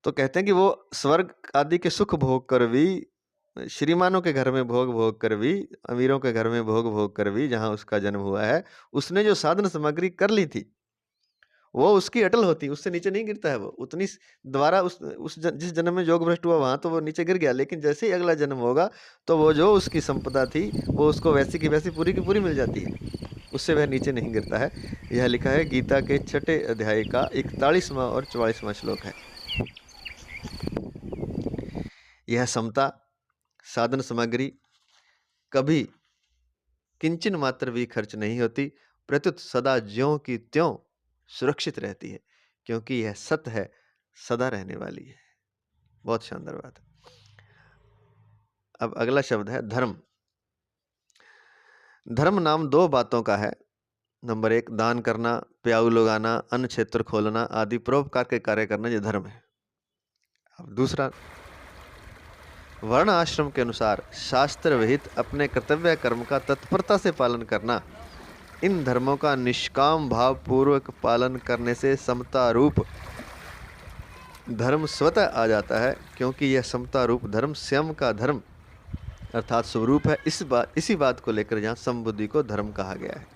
तो कहते हैं कि वो स्वर्ग आदि के सुख भोग कर भी, श्रीमानों के घर में भोग भोग कर भी, अमीरों के घर में भोग भोग कर भी, जहां उसका जन्म हुआ है, उसने जो साधन सामग्री कर ली थी वो उसकी अटल होती, उससे नीचे नहीं गिरता है। वो उतनी द्वारा जिस जन्म में योग भ्रष्ट हुआ वहां तो वो नीचे गिर गया, लेकिन जैसे ही अगला जन्म होगा तो वो जो उसकी संपदा थी वो उसको वैसी की वैसी पूरी की पूरी मिल जाती है, उससे वह नीचे नहीं गिरता है। यह लिखा है गीता के 6ठे अध्याय का 41वां और 44वां श्लोक है। यह समता साधन सामग्री कभी किंचन मात्र भी खर्च नहीं होती, प्रत्युत सदा ज्यों की त्यों सुरक्षित रहती है, क्योंकि यह सत्य है, सदा रहने वाली है। बहुत शानदार बात है। अब अगला शब्द है धर्म। धर्म नाम दो बातों का है। नंबर 1 दान करना, प्याऊ लगाना, अन्न क्षेत्र खोलना आदि परोपकार के कार्य करना, ये धर्म है। अब दूसरा, वर्ण आश्रम के अनुसार शास्त्र विहित अपने कर्तव्य कर्म का तत्परता से पालन करना। इन धर्मों का निष्काम भाव पूर्वक पालन करने से समता रूप धर्म स्वतः आ जाता है, क्योंकि यह समता रूप धर्म स्वयं का धर्म अर्थात स्वरूप है। इसी बात को लेकर यहाँ समबुद्धि को धर्म कहा गया है।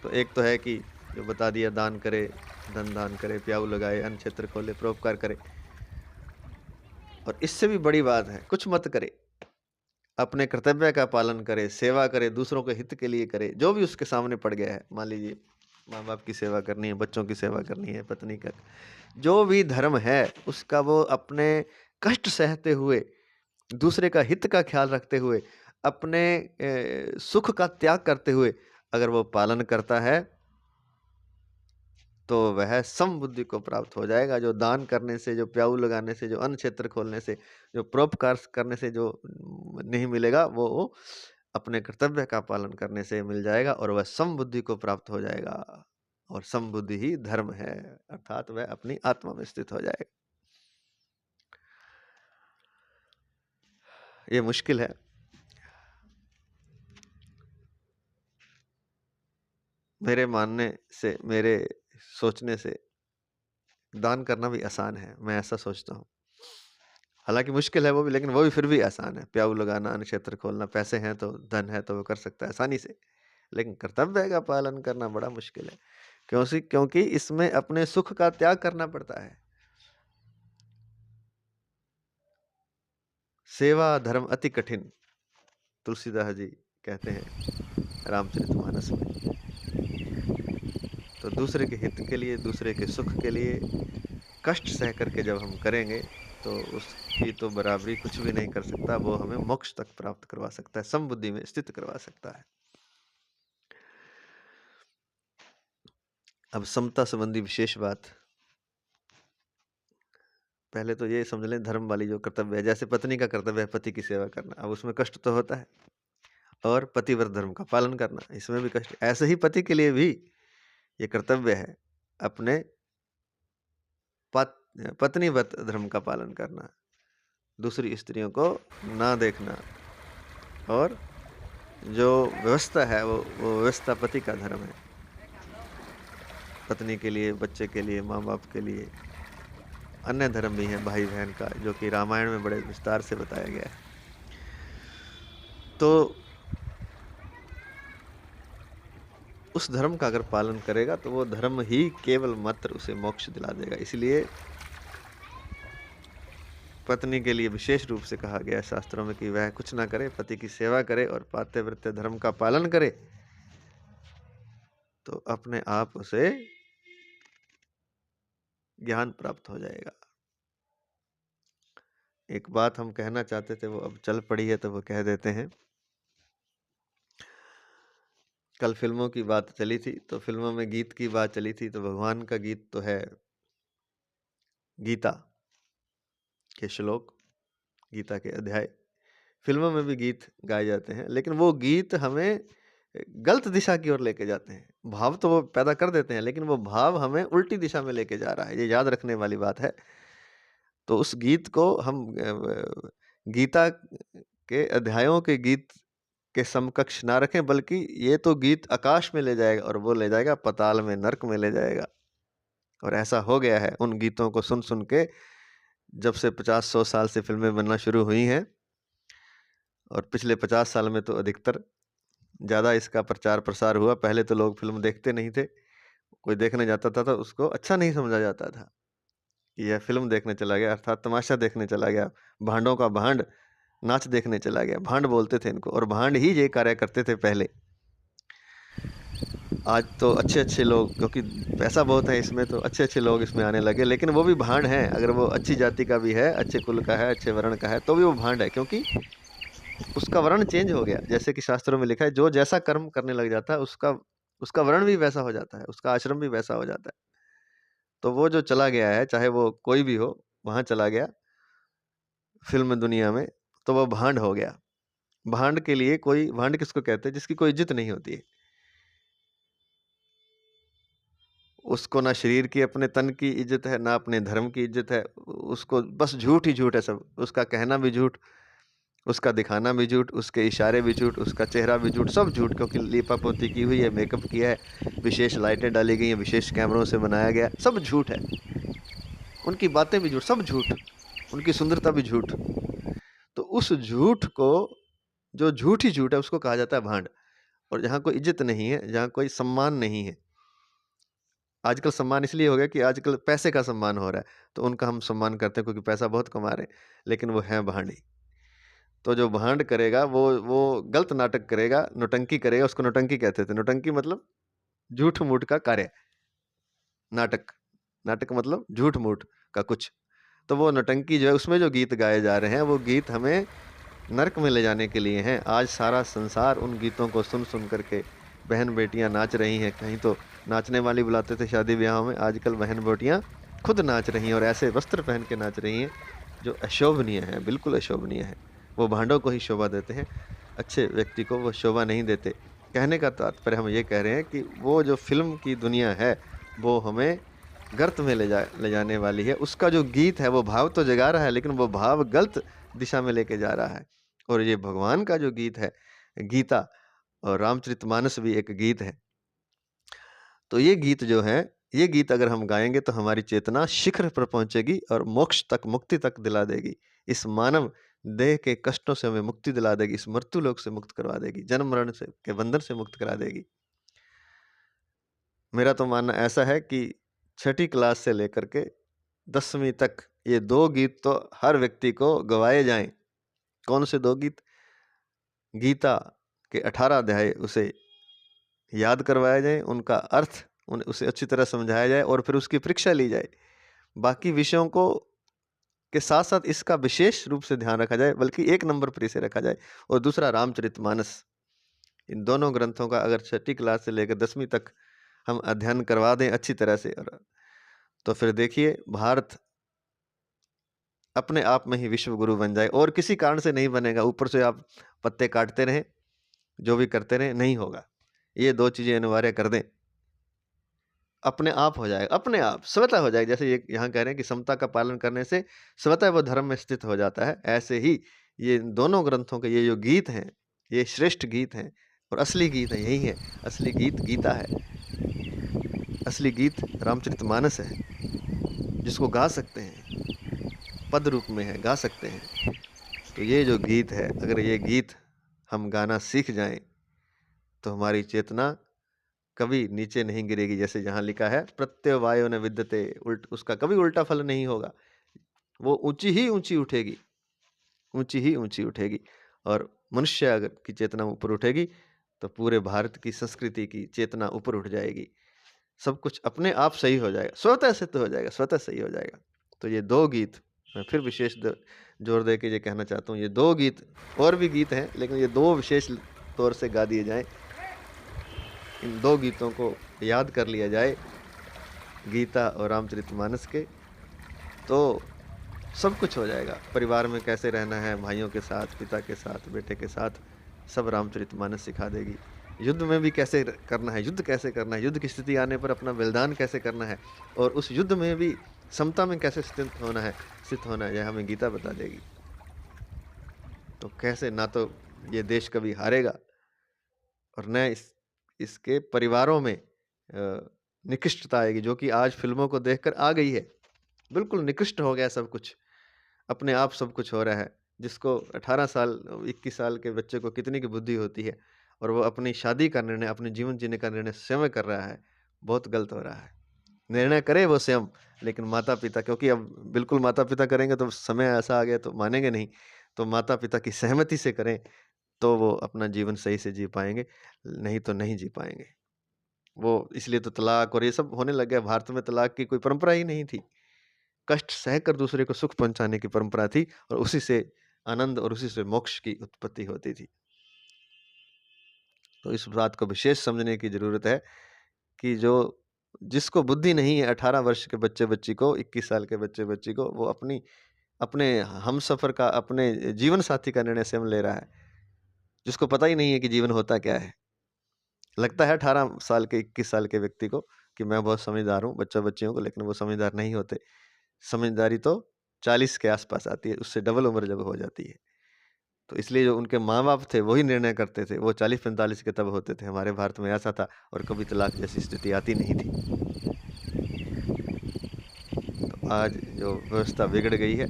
तो एक तो है कि जो बता दिया, दान करे, धन दान करे, प्याऊ लगाए, अन्न क्षेत्र खोले, परोपकार करे, और इससे भी बड़ी बात है कुछ मत करे, अपने कर्तव्य का पालन करे, सेवा करे, दूसरों के हित के लिए करे, जो भी उसके सामने पड़ गया है। मान लीजिए माँ बाप की सेवा करनी है, बच्चों की सेवा करनी है, पत्नी का, जो भी धर्म है उसका वो अपने कष्ट सहते हुए, दूसरे का हित का ख्याल रखते हुए, अपने सुख का त्याग करते हुए अगर वो पालन करता है तो वह समबुद्धि को प्राप्त हो जाएगा। जो दान करने से, जो प्याऊ लगाने से, जो अन्न क्षेत्र खोलने से, जो परोपकार करने से जो नहीं मिलेगा, वो अपने कर्तव्य का पालन करने से मिल जाएगा और वह समबुद्धि को प्राप्त हो जाएगा। और समबुद्धि ही धर्म है, अर्थात वह अपनी आत्मा में स्थित हो जाएगा। ये मुश्किल है। मेरे मानने से, मेरे सोचने से दान करना भी आसान है, मैं ऐसा सोचता हूँ। हालांकि मुश्किल है वो भी, लेकिन वो भी फिर भी आसान है। प्याऊ लगाना, अन्न क्षेत्र खोलना, पैसे हैं तो, धन है तो वो कर सकता है आसानी से, लेकिन कर्तव्य का पालन करना बड़ा मुश्किल है। क्योंकि इसमें अपने सुख का त्याग करना पड़ता है। सेवा धर्म अति कठिन, तुलसीदास जी कहते हैं रामचरितमानस में। तो दूसरे के हित के लिए, दूसरे के सुख के लिए कष्ट सह करके जब हम करेंगे तो उसकी तो बराबरी कुछ भी नहीं कर सकता। वो हमें मोक्ष तक प्राप्त करवा सकता है, समबुद्धि में स्थित करवा सकता है। अब समता संबंधी विशेष बात, पहले तो ये समझ लें धर्म वाली जो कर्तव्य है, जैसे पत्नी का कर्तव्य है पति की सेवा करना, अब उसमें कष्ट तो होता है, और पतिव्रत धर्म का पालन करना, इसमें भी कष्ट। ऐसे ही पति के लिए भी ये कर्तव्य है अपने पत्नीवत धर्म का पालन करना, दूसरी स्त्रियों को ना देखना, और जो व्यवस्था है वो व्यवस्था पति का धर्म है, पत्नी के लिए, बच्चे के लिए, माँ बाप के लिए। अन्य धर्म भी है भाई बहन का, जो कि रामायण में बड़े विस्तार से बताया गया है। तो उस धर्म का अगर पालन करेगा तो वो धर्म ही केवल मात्र उसे मोक्ष दिला देगा। इसलिए पत्नी के लिए विशेष रूप से कहा गया है शास्त्रों में कि वह कुछ ना करे, पति की सेवा करे और पातिव्रत्य धर्म का पालन करे, तो अपने आप उसे ज्ञान प्राप्त हो जाएगा। एक बात हम कहना चाहते थे, वो अब चल पड़ी है तो वो कह देते हैं। कल फिल्मों की बात चली थी, तो फिल्मों में गीत की बात चली थी, तो भगवान का गीत तो है गीता के श्लोक, गीता के अध्याय। फिल्मों में भी गीत गाए जाते हैं, लेकिन वो गीत हमें गलत दिशा की ओर लेके जाते हैं। भाव तो वो पैदा कर देते हैं, लेकिन वो भाव हमें उल्टी दिशा में लेके जा रहा है, ये याद रखने वाली बात है। तो उस गीत को हम गीता के अध्यायों के गीत के समकक्ष ना रखें, बल्कि ये तो गीत आकाश में ले जाएगा और वो ले जाएगा पताल में, नरक में ले जाएगा। और ऐसा हो गया है उन गीतों को सुन सुन के, जब से 50-100 साल से फिल्में बनना शुरू हुई हैं, और पिछले 50 साल में तो अधिकतर ज़्यादा इसका प्रचार प्रसार हुआ। पहले तो लोग फिल्म देखते नहीं थे, कोई देखने जाता था तो उसको अच्छा नहीं समझा जाता था कि यह फिल्म देखने चला गया, अर्थात तमाशा देखने चला गया, भांडों का भांड नाच देखने चला गया। भांड बोलते थे इनको, और भांड ही ये कार्य करते थे पहले। आज तो अच्छे अच्छे लोग, क्योंकि पैसा बहुत है इसमें, तो अच्छे अच्छे लोग इसमें आने लगे, लेकिन वो भी भांड हैं। अगर वो अच्छी जाति का भी है, अच्छे कुल का है, अच्छे वर्ण का है, तो भी वो भांड है, क्योंकि उसका वर्ण चेंज हो गया। जैसे कि शास्त्रों में लिखा है, जो जैसा कर्म करने लग जाता है उसका वर्ण भी वैसा हो जाता है, उसका आश्रम भी वैसा हो जाता है। तो वो जो चला गया है, चाहे वो कोई भी हो, वहां चला गया फिल्म दुनिया में, तो वो भांड हो गया। भांड के लिए कोई, भांड किसको कहते हैं? जिसकी कोई इज्जत नहीं होती है, उसको ना शरीर की, अपने तन की इज्जत है, ना अपने धर्म की इज्जत है। उसको बस झूठ ही झूठ है सब, उसका कहना भी झूठ, उसका दिखाना भी झूठ, उसके इशारे भी झूठ, उसका चेहरा भी झूठ, सब झूठ। क्योंकि लीपा पोती की हुई है, मेकअप किया है, विशेष लाइटें डाली गई हैं, विशेष कैमरों से बनाया गया, सब झूठ है। उनकी बातें भी झूठ, सब झूठ, उनकी सुंदरता भी झूठ। तो उस झूठ को, जो झूठ ही झूठ है, उसको कहा जाता है भांड। और जहाँ कोई इज्जत नहीं है, जहाँ कोई सम्मान नहीं है, आजकल सम्मान इसलिए हो गया कि आजकल पैसे का सम्मान हो रहा है, तो उनका हम सम्मान करते हैं क्योंकि पैसा बहुत कमा रहे हैं, लेकिन वो है भांडी। तो जो भांड करेगा वो गलत नाटक करेगा, नौटंकी करेगा, उसको नौटंकी कहते थे। नौटंकी मतलब झूठ मूठ का कार्य, नाटक, नाटक मतलब झूठ मूठ का कुछ। तो वो नौटंकी जो है, उसमें जो गीत गाए जा रहे हैं, वो गीत हमें नरक में ले जाने के लिए हैं। आज सारा संसार उन गीतों को सुन सुन करके बहन बेटियां नाच रही हैं। कहीं तो नाचने वाली बुलाते थे शादी ब्याहों में, आजकल बहन बेटियां खुद नाच रही हैं, और ऐसे वस्त्र पहन के नाच रही हैं जो अशोभनीय है, बिल्कुल अशोभनीय है। वो भांडों को ही शोभा देते हैं, अच्छे व्यक्ति को वो शोभा नहीं देते। कहने का तात्पर्य हम ये कह रहे हैं कि वो जो फिल्म की दुनिया है, वो हमें गर्त में ले जाने वाली है। उसका जो गीत है, वो भाव तो जगा रहा है, लेकिन वो भाव गलत दिशा में लेके जा रहा है। और ये भगवान का जो गीत है, गीता, और रामचरितमानस भी एक गीत है। तो ये गीत जो है, ये गीत अगर हम गाएंगे तो हमारी चेतना शिखर पर पहुंचेगी और मोक्ष तक, मुक्ति तक दिला देगी। इस मानव देह के कष्टों से हमें मुक्ति दिला देगी, इस मृत्यु लोक से मुक्त करवा देगी, जन्म मरण से के बंधन से मुक्त करा देगी। मेरा तो मानना ऐसा है कि 6ठी क्लास से लेकर के 10वीं तक ये 2 गीत तो हर व्यक्ति को गवाए जाएं। कौन से 2 गीत? गीता के 18 अध्याय उसे याद करवाया जाए, उनका अर्थ उसे अच्छी तरह समझाया जाए, और फिर उसकी परीक्षा ली जाए। बाकी विषयों को के साथ साथ इसका विशेष रूप से ध्यान रखा जाए, बल्कि 1 नंबर पर इसे रखा जाए। और दूसरा रामचरितमानस। इन दोनों ग्रंथों का अगर 6ठी क्लास से लेकर 10वीं तक हम अध्ययन करवा दें अच्छी तरह से, तो फिर देखिए भारत अपने आप में ही विश्व गुरु बन जाए, और किसी कारण से नहीं बनेगा। ऊपर से आप पत्ते काटते रहें, जो भी करते रहें, नहीं होगा। ये 2 चीजें अनिवार्य कर दें, अपने आप हो जाएगा, अपने आप स्वतः हो जाएगा। जैसे ये यहाँ कह रहे हैं कि समता का पालन करने से स्वतः वो धर्म में स्थित हो जाता है, ऐसे ही ये दोनों ग्रंथों के ये जो गीत हैं, ये श्रेष्ठ गीत हैं और असली गीत हैं, यही है। असली गीत गीता है, असली गीत रामचरितमानस है, जिसको गा सकते हैं, पद रूप में है, गा सकते हैं। तो ये जो गीत है, अगर ये गीत हम गाना सीख जाएं तो हमारी चेतना कभी नीचे नहीं गिरेगी। जैसे जहाँ लिखा है प्रत्यय वायो न विद्यते, उसका कभी उल्टा फल नहीं होगा, वो ऊंची ही ऊंची उठेगी, ऊंची ही ऊंची उठेगी। और मनुष्य अगर की चेतना ऊपर उठेगी तो पूरे भारत की संस्कृति की चेतना ऊपर उठ जाएगी, सब कुछ अपने आप सही हो जाएगा, स्वतः सिद्ध हो जाएगा, स्वतः सही हो जाएगा। तो ये दो गीत मैं फिर विशेष जोर दे के ये कहना चाहता हूँ, ये दो गीत, और भी गीत हैं लेकिन ये दो विशेष तौर से गा दिए जाएं। इन दो गीतों को याद कर लिया जाए, गीता और रामचरितमानस के, तो सब कुछ हो जाएगा। परिवार में कैसे रहना है, भाइयों के साथ, पिता के साथ, बेटे के साथ, सब रामचरितमानस सिखा देगी। युद्ध में भी कैसे करना है, युद्ध कैसे करना है, युद्ध की स्थिति आने पर अपना बलिदान कैसे करना है, और उस युद्ध में भी समता में कैसे स्थित होना है, यह हमें गीता बता देगी। तो कैसे ना तो ये देश कभी हारेगा और न इसके परिवारों में निकृष्टता आएगी, जो कि आज फिल्मों को देखकर आ गई है। बिल्कुल निकृष्ट हो गया सब कुछ, अपने आप सब कुछ हो रहा है। जिसको 18 साल 21 साल के बच्चे को कितनी की बुद्धि होती है और वो अपनी शादी का निर्णय, अपने जीवन जीने का निर्णय स्वयं कर रहा है, बहुत गलत हो रहा है। निर्णय करे वो स्वयं, लेकिन माता पिता, क्योंकि अब बिल्कुल माता पिता करेंगे तो समय ऐसा आ गया तो मानेंगे नहीं, तो माता पिता की सहमति से करें तो वो अपना जीवन सही से जी पाएंगे, नहीं तो नहीं जी पाएंगे वो। इसलिए तो तलाक और ये सब होने लग गया। भारत में तलाक की कोई परंपरा ही नहीं थी, कष्ट सहकर दूसरे को सुख पहुंचाने की परंपरा थी, और उसी से आनंद और उसी से मोक्ष की उत्पत्ति होती थी। तो इस बात को विशेष समझने की जरूरत है कि जिसको बुद्धि नहीं है, 18 वर्ष के बच्चे बच्ची को, 21 साल के बच्चे बच्ची को, वो अपने हम सफर का, अपने जीवन साथी का निर्णय स्वयं ले रहा है, जिसको पता ही नहीं है कि जीवन होता क्या है। लगता है 18 साल के 21 साल के व्यक्ति को कि मैं बहुत समझदार हूँ, बच्चियों को, लेकिन वो समझदार नहीं होते। समझदारी तो 40 के आसपास आती है, उससे डबल उम्र जब हो जाती है। तो इसलिए जो उनके माँ बाप थे वही निर्णय करते थे, वो 40-45 के तब होते थे। हमारे भारत में ऐसा था, और कभी तलाक जैसी स्थिति आती नहीं थी। तो आज जो व्यवस्था बिगड़ गई है,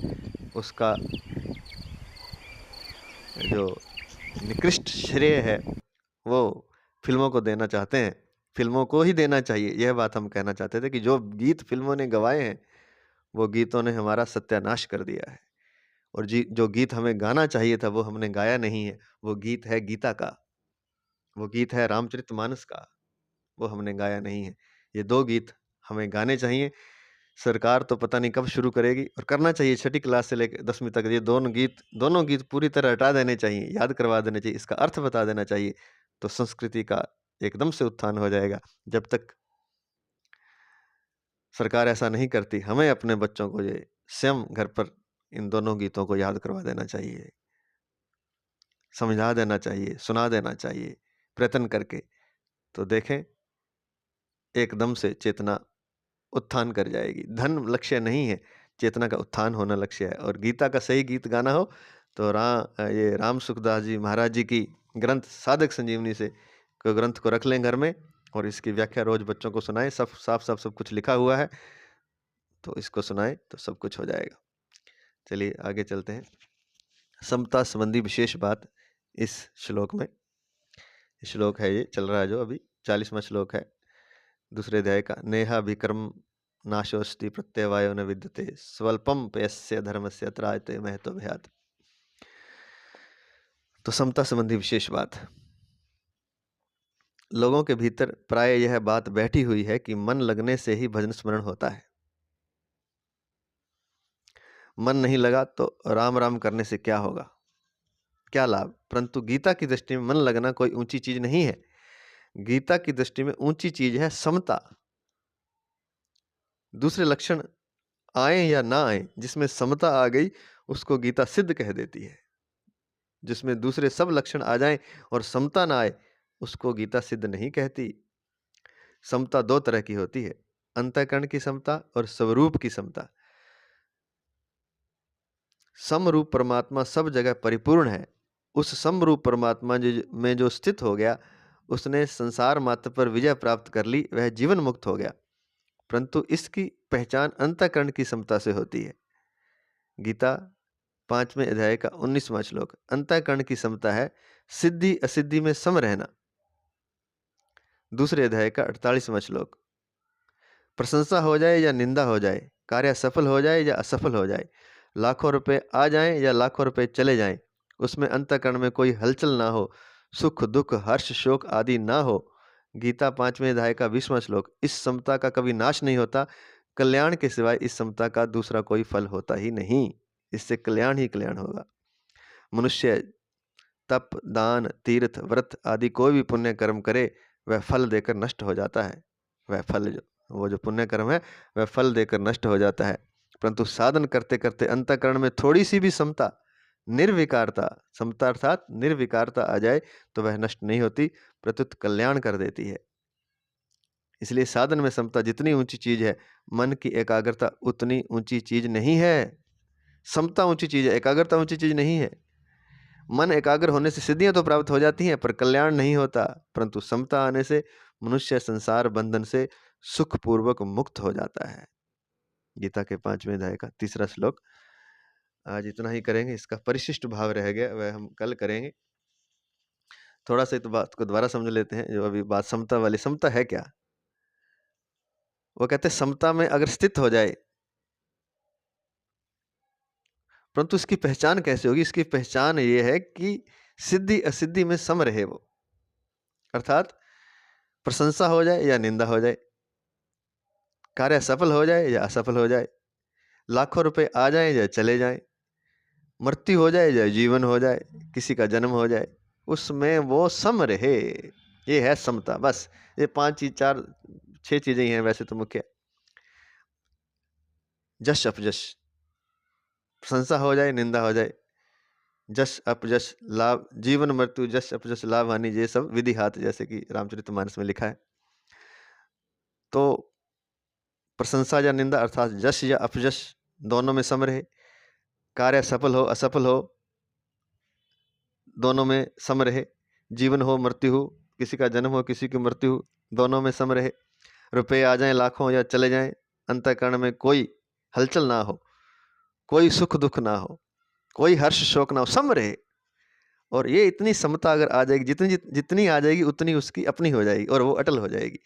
उसका जो निकृष्ट श्रेय है वो फिल्मों को देना चाहते हैं, फिल्मों को ही देना चाहिए। यह बात हम कहना चाहते थे कि जो गीत फिल्मों ने गवाए हैं, वो गीतों ने हमारा सत्यानाश कर दिया है, और जो गीत हमें गाना चाहिए था वो हमने गाया नहीं है। वो गीत है गीता का, वो गीत है रामचरितमानस का, वो हमने गाया नहीं है। ये दो गीत हमें गाने चाहिए। सरकार तो पता नहीं कब शुरू करेगी, और करना चाहिए 6ठी क्लास से लेकर 10वीं तक। ये दोनों गीत पूरी तरह हटा देने चाहिए, याद करवा देने चाहिए, इसका अर्थ बता देना चाहिए, तो संस्कृति का एकदम से उत्थान हो जाएगा। जब तक सरकार ऐसा नहीं करती, हमें अपने बच्चों को ये स्वयं घर पर इन दोनों गीतों को याद करवा देना चाहिए, समझा देना चाहिए, सुना देना चाहिए प्रयत्न करके। तो देखें, एकदम से चेतना उत्थान कर जाएगी। धन लक्ष्य नहीं है, चेतना का उत्थान होना लक्ष्य है। और गीता का सही गीत गाना हो तो ये राम सुखदास जी महाराज जी की ग्रंथ साधक संजीवनी से को ग्रंथ को रख लें घर में, और इसकी व्याख्या रोज बच्चों को सुनाएं। सब साफ साफ सब कुछ लिखा हुआ है, तो इसको सुनाएं तो सब कुछ हो जाएगा। चलिए आगे चलते हैं। समता संबंधी विशेष बात इस श्लोक में, श्लोक है ये चल रहा है जो अभी 40वां श्लोक है दूसरे अध्याय का। नेहा विक्रम नाशोस्ति प्रत्यवायो न विद्यते स्वल्पम पयस्य धर्मस्य त्रायते महतो भयात। तो समता संबंधी विशेष बात, लोगों के भीतर प्राय यह बात बैठी हुई है कि मन लगने से ही भजन स्मरण होता है। मन नहीं लगा तो राम राम करने से क्या होगा, क्या लाभ। परंतु गीता की दृष्टि में मन लगना कोई ऊंची चीज नहीं है। गीता की दृष्टि में ऊंची चीज है समता। दूसरे लक्षण आए या ना आए, जिसमें समता आ गई उसको गीता सिद्ध कह देती है। जिसमें दूसरे सब लक्षण आ जाएं और समता ना आए, उसको गीता सिद्ध नहीं कहती। समता दो तरह की होती है, अंतःकरण की समता और स्वरूप की समता। समरूप परमात्मा सब जगह परिपूर्ण है। उस समरूप परमात्मा में जो स्थित हो गया, उसने संसार मात्र पर विजय प्राप्त कर ली, वह जीवन मुक्त हो गया। परंतु इसकी पहचान अंतःकरण की समता से होती है। गीता 5वें अध्याय का 19वां श्लोक। अंतःकरण की समता है सिद्धि असिद्धि में सम रहना। दूसरे अध्याय का 48वां श्लोक। प्रशंसा हो जाए या निंदा हो जाए, कार्य सफल हो जाए या असफल हो जाए, लाखों रुपए आ जाएं या लाखों रुपए चले जाएं, उसमें अंतःकरण में कोई हलचल ना हो, सुख दुख हर्ष शोक आदि ना हो। गीता 5वें अध्याय का 20वां श्लोक। इस समता का कभी नाश नहीं होता, कल्याण के सिवाय इस समता का दूसरा कोई फल होता ही नहीं। इससे कल्याण ही कल्याण होगा। मनुष्य तप दान तीर्थ व्रत आदि कोई भी पुण्य कर्म करे, वह फल देकर नष्ट हो जाता है। वह फल वो जो पुण्य कर्म है वह फल देकर नष्ट हो जाता है। परंतु साधन करते करते अंतःकरण में थोड़ी सी भी समता, निर्विकारता, समता अर्थात निर्विकारता आ जाए तो वह नष्ट नहीं होती, प्रत्युत कल्याण कर देती है। इसलिए साधन में समता जितनी ऊंची चीज है, मन की एकाग्रता उतनी ऊंची चीज नहीं है। समता ऊंची चीज है, एकाग्रता ऊंची चीज नहीं है। मन एकाग्र होने से सिद्धियां तो प्राप्त हो जाती हैं, पर कल्याण नहीं होता। परंतु समता आने से मनुष्य संसार बंधन से सुखपूर्वक मुक्त हो जाता है। गीता के 5वें अध्याय का 3रा श्लोक। आज इतना ही करेंगे, इसका परिशिष्ट भाव रह गया, वह हम कल करेंगे। थोड़ा सा तो बात को दोबारा समझ लेते हैं। जो अभी बात समता वाली, समता है क्या? वो कहते हैं समता में अगर स्थित हो जाए, परंतु इसकी पहचान कैसे होगी? इसकी पहचान ये है कि सिद्धि असिद्धि में सम रहे वो, अर्थात प्रशंसा हो जाए या निंदा हो जाए, कार्य सफल हो जाए या असफल हो जाए, लाखों रुपए आ जाए या चले जाए, मृत्यु हो जाए या जीवन हो जाए, किसी का जन्म हो जाए, उसमें वो सम रहे। ये है समता। बस ये 5 चीज, 4 6 चीजें ही हैं वैसे तो मुख्य। जश अपजश, प्रशंसा हो जाए निंदा हो जाए, जश अपजश लाभ, जीवन मृत्यु, जश अपजश लाभ हानि, ये सब विधि हाथ, जैसे कि रामचरितमानस में लिखा है। तो प्रशंसा या निंदा अर्थात जश या अपजश दोनों में सम रहे, कार्य सफल हो असफल हो दोनों में सम रहे, जीवन हो मृत्यु हो, किसी का जन्म हो किसी की मृत्यु हो, दोनों में सम रहे, रुपए आ जाएं लाखों या चले जाएं, अंतःकरण में कोई हलचल ना हो, कोई सुख दुख ना हो, कोई हर्ष शोक ना हो, सम रहे। और ये इतनी समता अगर आ जाएगी, जितनी जितनी आ जाएगी उतनी उसकी अपनी हो जाएगी और वो अटल हो जाएगी।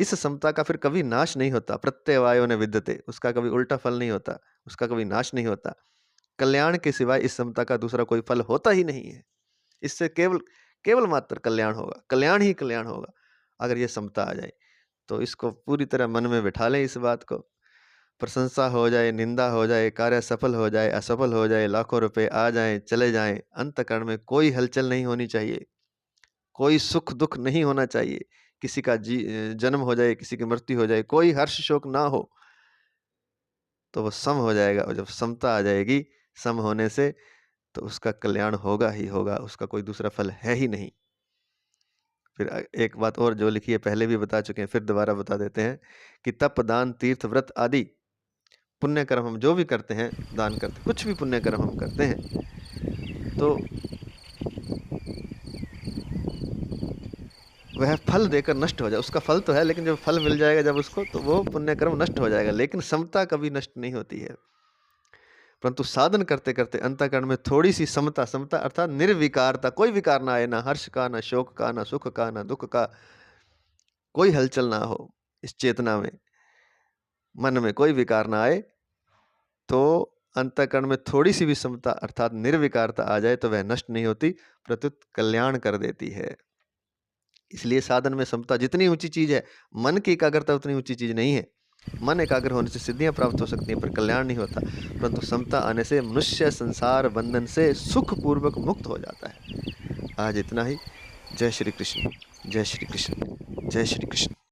इस समता का फिर कभी नाश नहीं होता। प्रत्यवायो न विद्यते, उसका कभी उल्टा फल नहीं होता, उसका कभी नाश नहीं होता। कल्याण के सिवाय इस समता का दूसरा कोई फल होता ही नहीं है। इससे केवल केवल मात्र कल्याण होगा, कल्याण ही कल्याण होगा अगर ये समता आ जाए। तो इसको पूरी तरह मन में बिठा लें इस बात को। प्रशंसा हो जाए निंदा हो जाए, कार्य सफल हो जाए असफल हो जाए, लाखों रुपए आ जाएं चले जाएं, अंतःकरण में कोई हलचल नहीं होनी चाहिए, कोई सुख दुख नहीं होना चाहिए, किसी का जन्म हो जाए किसी की मृत्यु हो जाए, कोई हर्ष शोक ना हो, तो वो सम हो जाएगा। और जब समता आ जाएगी, सम होने से तो उसका कल्याण होगा ही होगा, उसका कोई दूसरा फल है ही नहीं। फिर एक बात और जो लिखी है, पहले भी बता चुके हैं, फिर दोबारा बता देते हैं कि तप दान तीर्थ व्रत आदि पुण्य कर्म हम जो भी करते हैं, दान करते, कुछ भी पुण्य कर्म हम करते हैं, तो वह फल देकर नष्ट हो जाए। उसका फल तो है, लेकिन जब फल मिल जाएगा जब उसको, तो वो पुण्य कर्म नष्ट हो जाएगा। लेकिन समता कभी नष्ट नहीं होती है। परंतु साधन करते करते अंतःकरण में थोड़ी सी समता, समता अर्थात निर्विकारता, कोई विकार ना आए, ना हर्ष का, ना शोक का, ना सुख का, ना दुख का, कोई हलचल ना हो इस चेतना में, मन में कोई विकार ना आए, तो अंतःकरण में थोड़ी सी भी समता अर्थात निर्विकारता आ जाए तो वह नष्ट नहीं होती, प्रत्युत कल्याण कर देती है। इसलिए साधन में समता जितनी ऊंची चीज है, मन की एकाग्रता उतनी ऊंची चीज नहीं है। मन एकाग्र होने से सिद्धियां प्राप्त हो सकती हैं, पर कल्याण नहीं होता। परंतु समता आने से मनुष्य संसार बंधन से सुखपूर्वक मुक्त हो जाता है। आज इतना ही। जय श्री कृष्ण, जय श्री कृष्ण, जय श्री कृष्ण।